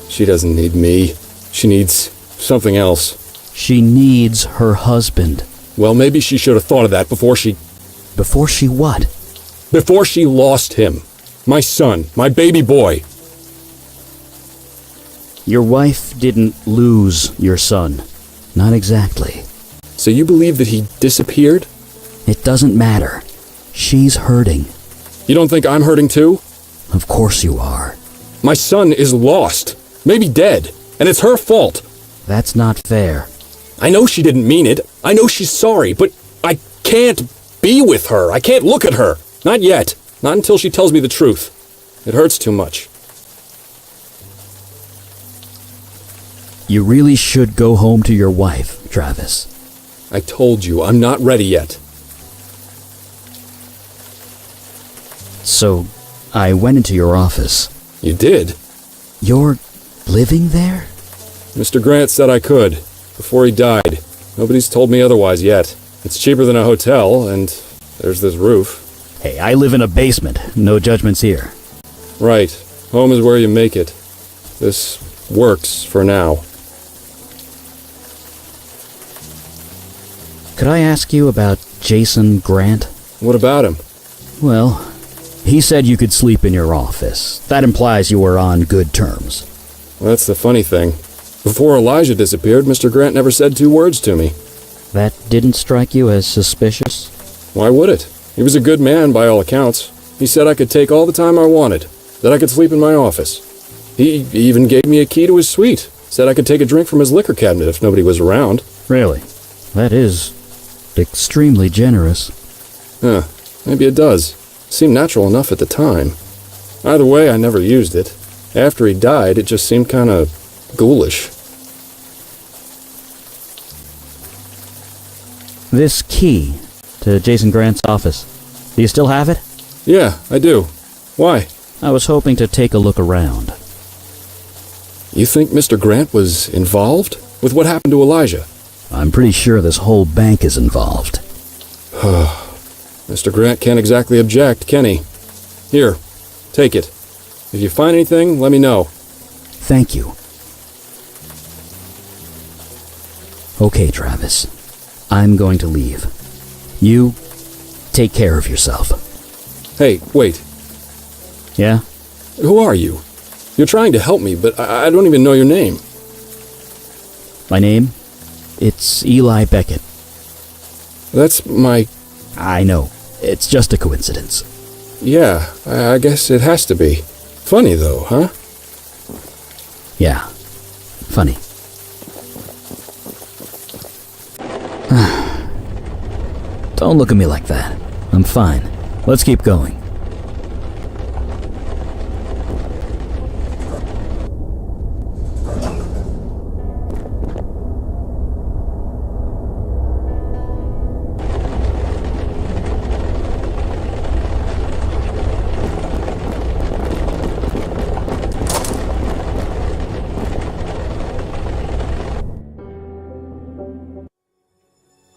She doesn't need me. She needs something else. She needs her husband. Well, maybe she should have thought of that before she... Before she what? Before she lost him. My son. My baby boy. Your wife didn't lose your son. Not exactly. So you believe that he disappeared? It doesn't matter. She's hurting. You don't think I'm hurting too? Of course you are. My son is lost. Maybe dead. And it's her fault. That's not fair. I know she didn't mean it. I know she's sorry, but I can't be with her. I can't look at her. Not yet. Not until she tells me the truth. It hurts too much. You really should go home to your wife, Travis. I told you, I'm not ready yet. So, I went into your office. You did? You're living there? Mr. Grant said I could, before he died. Nobody's told me otherwise yet. It's cheaper than a hotel, and there's this roof. Hey, I live in a basement. No judgments here. Right. Home is where you make it. This works for now. Could I ask you about Jason Grant? What about him? Well, he said you could sleep in your office. That implies you were on good terms. Well, that's the funny thing. Before Elijah disappeared, Mr. Grant never said 2 words to me. That didn't strike you as suspicious? Why would it? He was a good man by all accounts. He said I could take all the time I wanted, that I could sleep in my office. He even gave me a key to his suite, said I could take a drink from his liquor cabinet if nobody was around. Really? That is extremely generous. Huh, maybe it does. Seemed natural enough at the time. Either way, I never used it. After he died, it just seemed kind of ghoulish. This key to Jason Grant's office, do you still have it? Yeah, I do. Why? I was hoping to take a look around. You think Mr. Grant was involved with what happened to Elijah? I'm pretty sure this whole bank is involved. Mr. Grant can't exactly object, can he? Here, take it. If you find anything, let me know. Thank you. Okay, Travis. I'm going to leave. You take care of yourself. Hey, wait. Yeah? Who are you? You're trying to help me, but I don't even know your name. My name? It's Eli Beckett. That's my... I know. It's just a coincidence. Yeah, I guess it has to be. Funny though, huh? Yeah. Funny. Don't look at me like that. I'm fine. Let's keep going.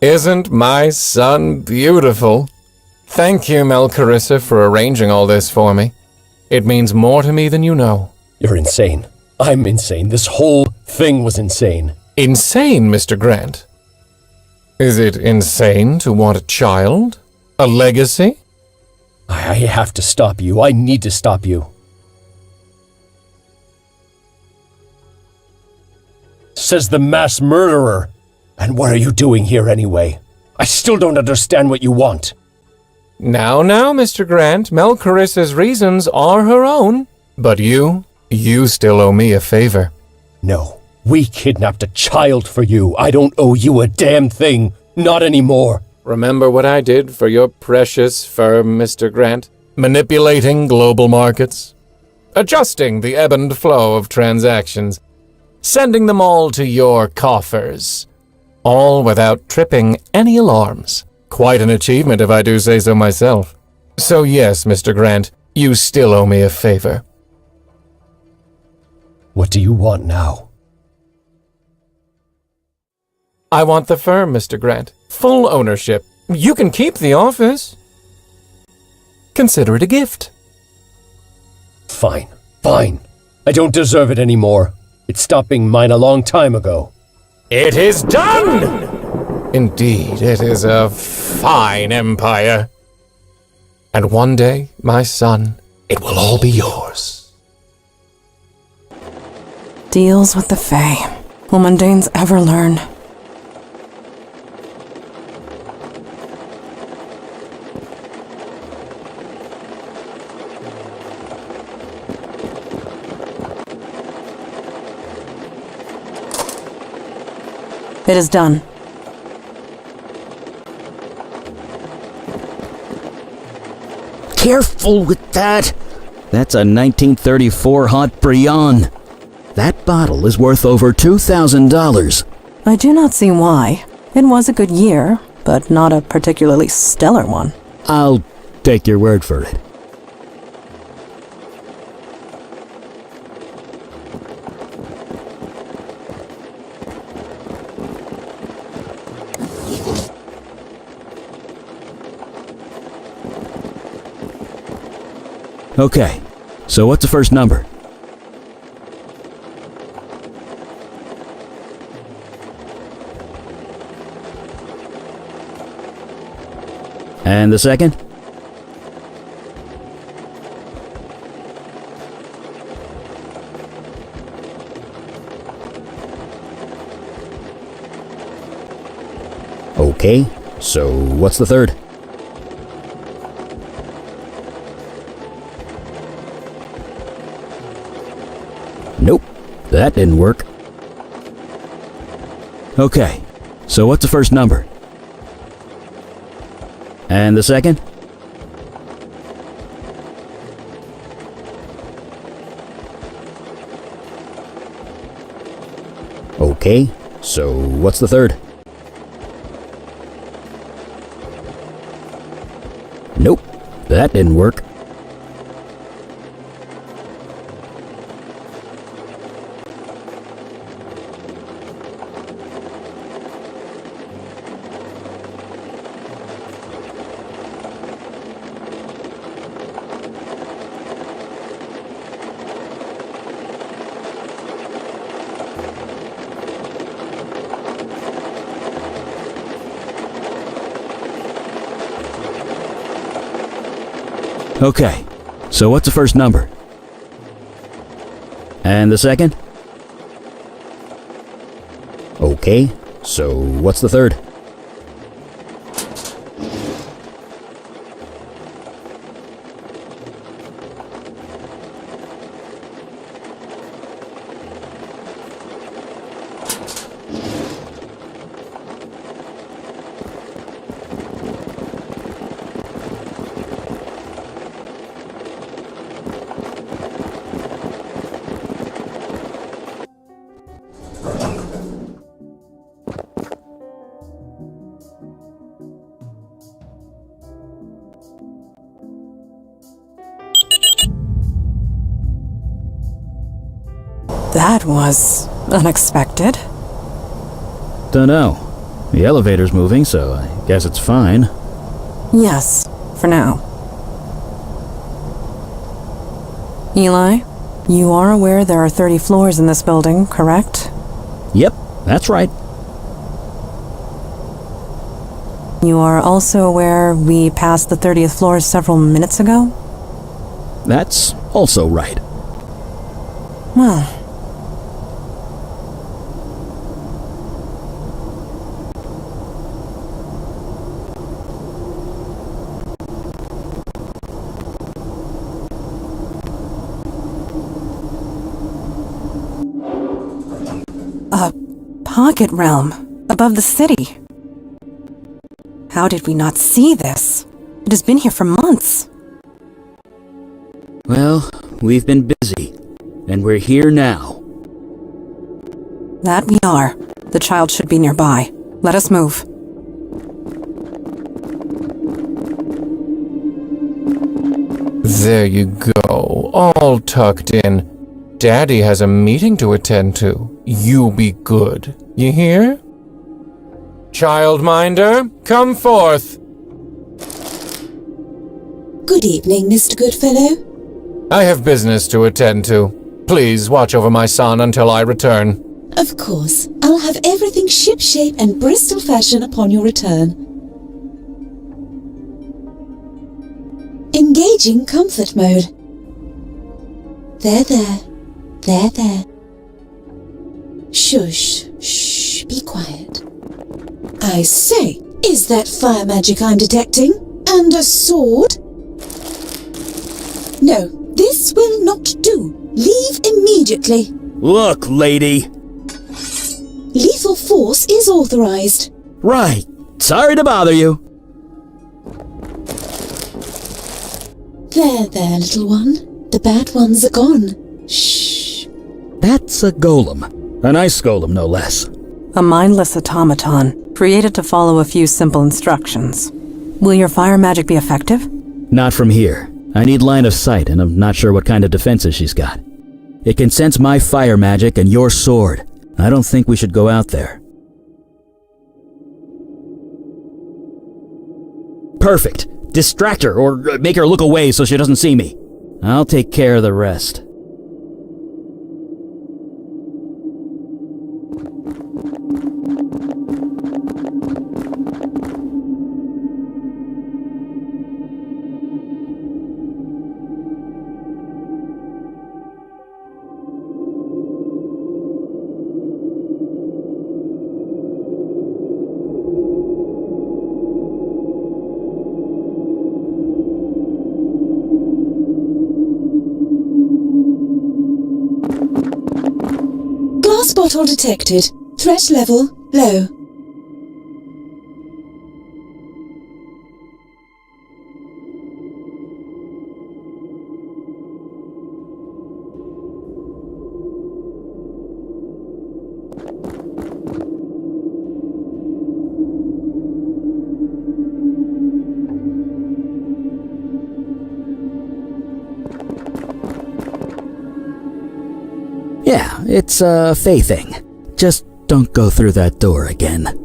Isn't my son beautiful? Thank you, Melcarissa, for arranging all this for me. It means more to me than you know. You're insane. I'm insane. This whole thing was insane. Insane, Mr. Grant? Is it insane to want a child? A legacy? I have to stop you. I need to stop you. Says the mass murderer. And what are you doing here anyway? I still don't understand what you want. Now, Mr. Grant, Melcarissa's reasons are her own. But you still owe me a favor. No, we kidnapped a child for you. I don't owe you a damn thing. Not anymore. Remember what I did for your precious firm, Mr. Grant? Manipulating global markets, adjusting the ebb and flow of transactions, sending them all to your coffers. All without tripping any alarms. Quite an achievement if I do say so myself. So yes, Mr. Grant, you still owe me a favor. What do you want now? I want the firm, Mr. Grant. Full ownership. You can keep the office. Consider it a gift. Fine. I don't deserve it anymore. It stopped being mine a long time ago. It is done! Indeed, it is a fine empire. And one day, my son, it will all be yours. Deals with the Fae. Will mundanes ever learn? It is done. Careful with that! That's a 1934 Hot Brion. That bottle is worth over $2,000. I do not see why. It was a good year, but not a particularly stellar one. I'll take your word for it. Okay, so what's the first number? And the second? Okay, so what's the third? Nope, that didn't work. Okay, so what's the first number? And the second? Okay, so what's the third? Nope, that didn't work. Okay, so what's the first number? And the second? Okay, so what's the third? That was unexpected. Dunno. The elevator's moving, so I guess it's fine. Yes, for now. Eli, you are aware there are 30 floors in this building, correct? Yep, that's right. You are also aware we passed the 30th floor several minutes ago? That's also right. Well, a pocket realm above the city. How did we not see this? It has been here for months. Well, we've been busy, and we're here now. That we are. The child should be nearby. Let us move. There you go, all tucked in. Daddy has a meeting to attend to. You be good. You hear? Childminder, come forth. Good evening, Mr. Goodfellow. I have business to attend to. Please watch over my son until I return. Of course. I'll have everything shipshape and Bristol fashion upon your return. Engaging comfort mode. There, there. There, there. Shush, shh, be quiet. I say, is that fire magic I'm detecting? And a sword? No, this will not do. Leave immediately. Look, lady. Lethal force is authorized. Right. Sorry to bother you. There, there, little one. The bad ones are gone. Shh. That's a golem. A nice golem, no less. A mindless automaton, created to follow a few simple instructions. Will your fire magic be effective? Not from here. I need line of sight, and I'm not sure what kind of defenses she's got. It can sense my fire magic and your sword. I don't think we should go out there. Perfect. Distract her, or make her look away so she doesn't see me. I'll take care of the rest. Glass bottle detected. Threat level low. Yeah, it's a Faye thing. Just don't go through that door again.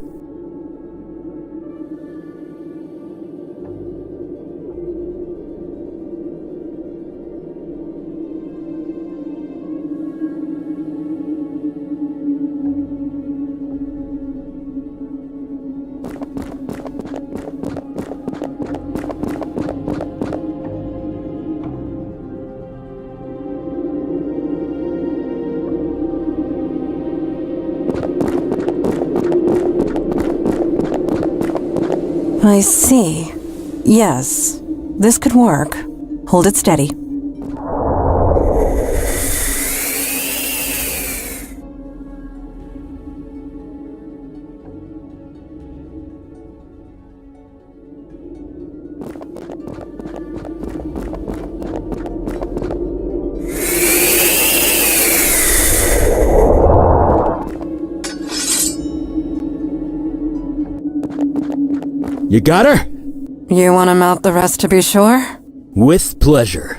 I see. Yes, this could work. Hold it steady. You got her? You want to mount the rest to be sure? With pleasure.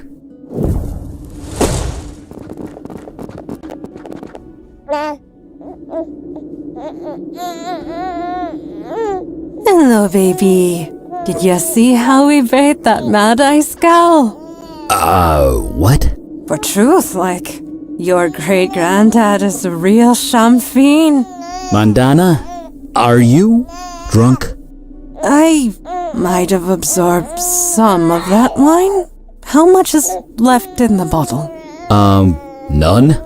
Hello, baby. Did you see how we bait that Mad Eye Scowl? What? For truth, like, your great-granddad is a real champagne. Mandana, are you drunk? I might have absorbed some of that wine. How much is left in the bottle? None?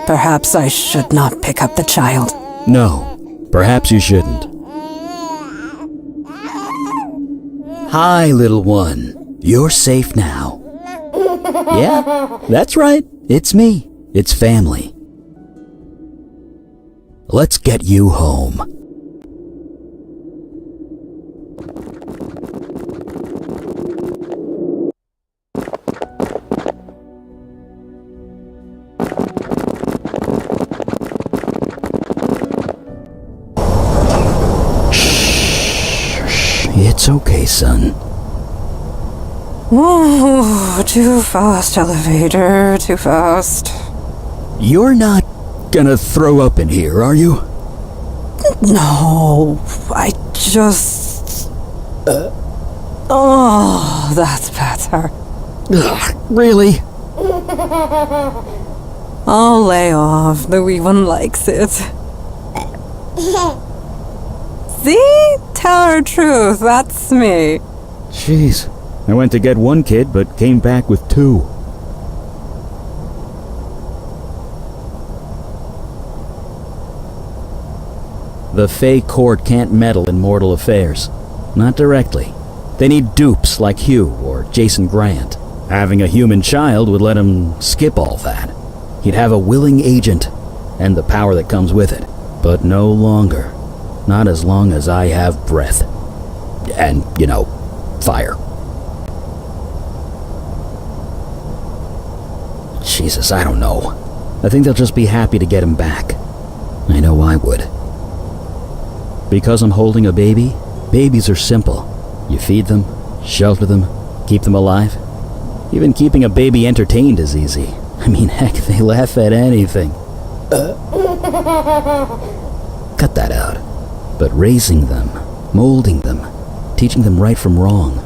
Perhaps I should not pick up the child. No, perhaps you shouldn't. Hi, little one. You're safe now. Yeah, that's right. It's me. It's family. Let's get you home. It's okay, son. Ooh, too fast, elevator, too fast. You're not gonna throw up in here, are you? No, I just... Oh, that's better. Ugh, really? I'll lay off. The wee one likes it. See? Tell her truth. That's me. Jeez. I went to get one kid, but came back with two. The Fey Court can't meddle in mortal affairs. Not directly. They need dupes like Hugh or Jason Grant. Having a human child would let him skip all that. He'd have a willing agent, and the power that comes with it. But no longer. Not as long as I have breath. And, fire. Jesus, I don't know. I think they'll just be happy to get him back. I know I would. Because I'm holding a baby, babies are simple. You feed them, shelter them, keep them alive. Even keeping a baby entertained is easy. I mean, heck, they laugh at anything. Cut that out. But raising them, molding them, teaching them right from wrong.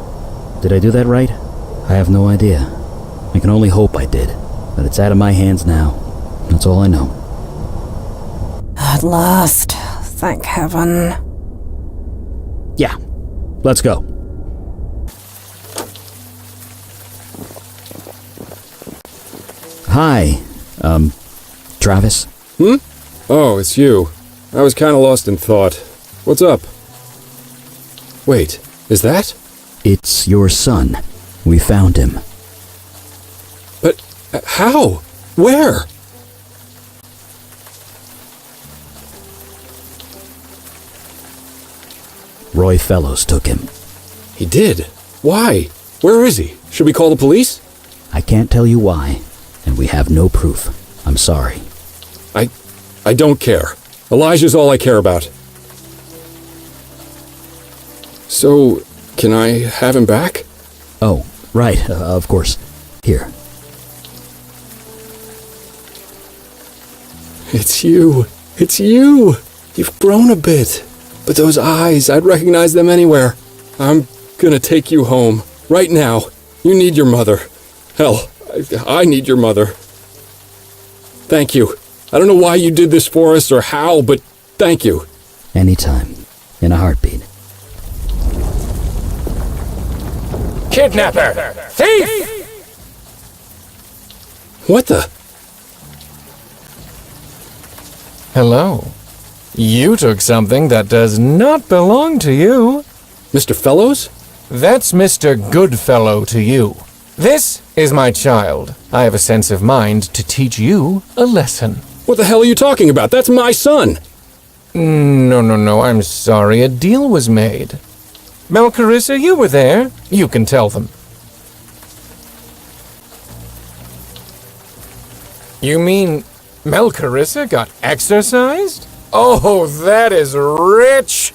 Did I do that right? I have no idea. I can only hope I did. But it's out of my hands now. That's all I know. At last. Thank heaven. Yeah. Let's go. Hi. Travis? Oh, it's you. I was kind of lost in thought. What's up? Wait, is that? It's your son. We found him. But how? Where? Roy Fellows took him. He did? Why? Where is he? Should we call the police? I can't tell you why, and we have no proof. I'm sorry. I don't care. Elijah's all I care about. So, can I have him back? Oh, right, of course. Here. It's you. It's you. You've grown a bit. But those eyes, I'd recognize them anywhere. I'm gonna take you home. Right now. You need your mother. Hell, I need your mother. Thank you. I don't know why you did this for us or how, but thank you. Anytime. In a heartbeat. Kidnapper! Thief! What the? Hello. You took something that does not belong to you. Mr. Fellows? That's Mr. Goodfellow to you. This is my child. I have a sense of mind to teach you a lesson. What the hell are you talking about? That's my son! No, I'm sorry. A deal was made. Melcarissa, you were there. You can tell them. You mean Melcarissa got exorcised? Oh, that is rich!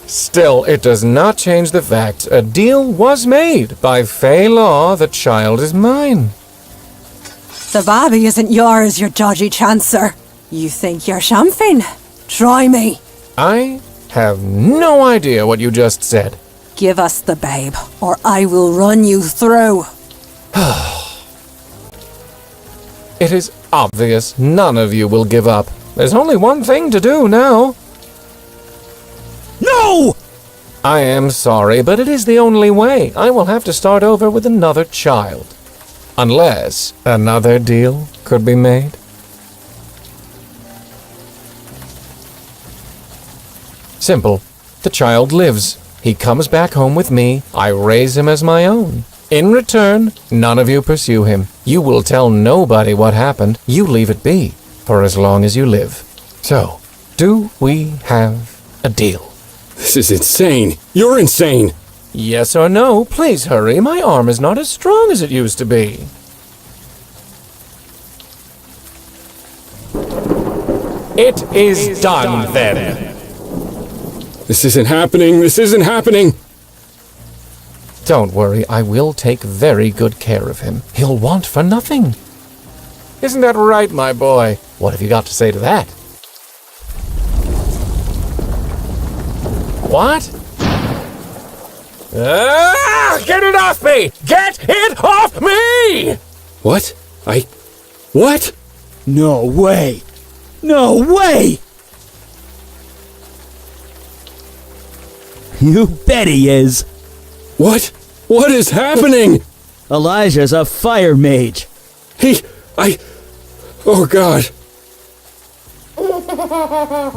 Still, it does not change the fact a deal was made. By Fey law, the child is mine. The baby isn't yours, you dodgy chancer. You think you're something? Try me. I have no idea what you just said. Give us the babe, or I will run you through. It is obvious none of you will give up. There's only one thing to do now. No! I am sorry, but it is the only way. I will have to start over with another child. Unless another deal could be made. Simple. The child lives. He comes back home with me. I raise him as my own. In return, none of you pursue him. You will tell nobody what happened. You leave it be for as long as you live. So, do we have a deal? This is insane. You're insane. Yes or no? Please hurry. My arm is not as strong as it used to be. It is done, then. This isn't happening. This isn't happening. Don't worry, I will take very good care of him. He'll want for nothing. Isn't that right, my boy? What have you got to say to that? What? Get it off me! Get it off me! What? What? No way! No way! You bet he is. What? What is happening? Elijah's a fire mage. Oh God.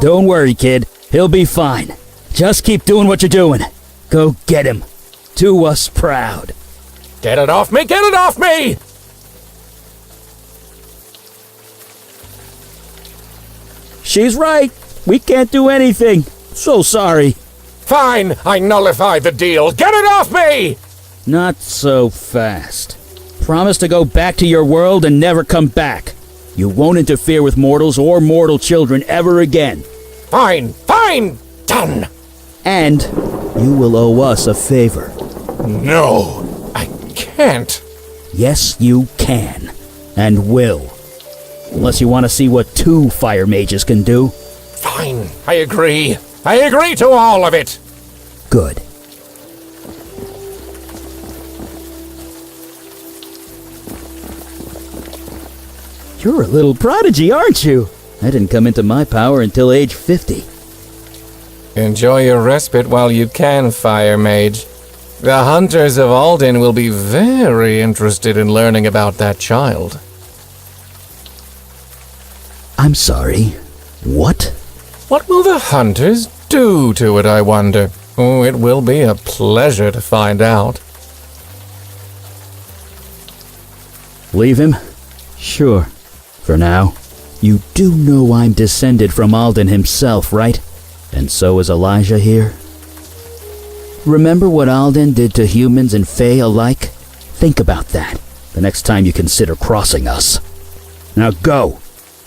Don't worry, kid. He'll be fine. Just keep doing what you're doing. Go get him. Do us proud. Get it off me! Get it off me! She's right. We can't do anything. So sorry. Fine, I nullify the deal. Get it off me! Not so fast. Promise to go back to your world and never come back. You won't interfere with mortals or mortal children ever again. Fine, done. And you will owe us a favor. No, I can't. Yes, you can. And will. Unless you want to see what 2 fire mages can do. Fine, I agree. I agree to all of it. Good. You're a little prodigy, aren't you? I didn't come into my power until age 50. Enjoy your respite while you can, Fire Mage. The hunters of Alden will be very interested in learning about that child. I'm sorry. What? What will the hunters do to it, I wonder? Oh, it will be a pleasure to find out. Leave him? Sure. For now. You do know I'm descended from Alden himself, right? And so is Elijah here. Remember what Alden did to humans and Fae alike? Think about that the next time you consider crossing us. Now go,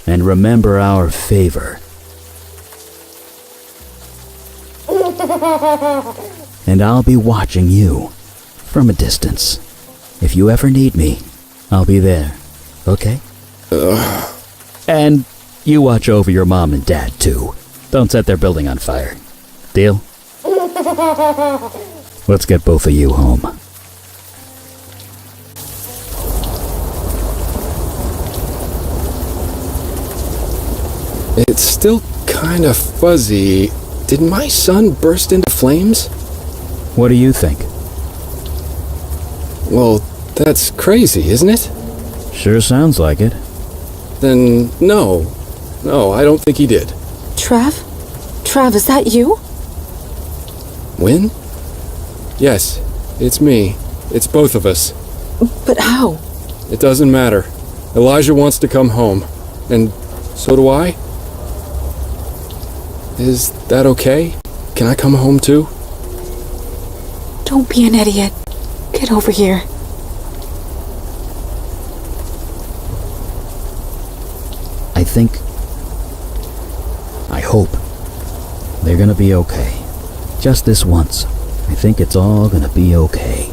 and remember our favor. And I'll be watching you from a distance. If you ever need me, I'll be there, okay? And you watch over your mom and dad, too. Don't set their building on fire. Deal? Let's get both of you home. It's still kind of fuzzy. Did my son burst into flames? What do you think? Well, that's crazy, isn't it? Sure sounds like it. Then no. No, I don't think he did. Trav? Trav, is that you? Win? Yes, it's me. It's both of us. But how? It doesn't matter. Elijah wants to come home. And so do I. Is that okay? Can I come home too? Don't be an idiot. Get over here. I hope they're gonna be okay. Just this once. I think it's all gonna be okay.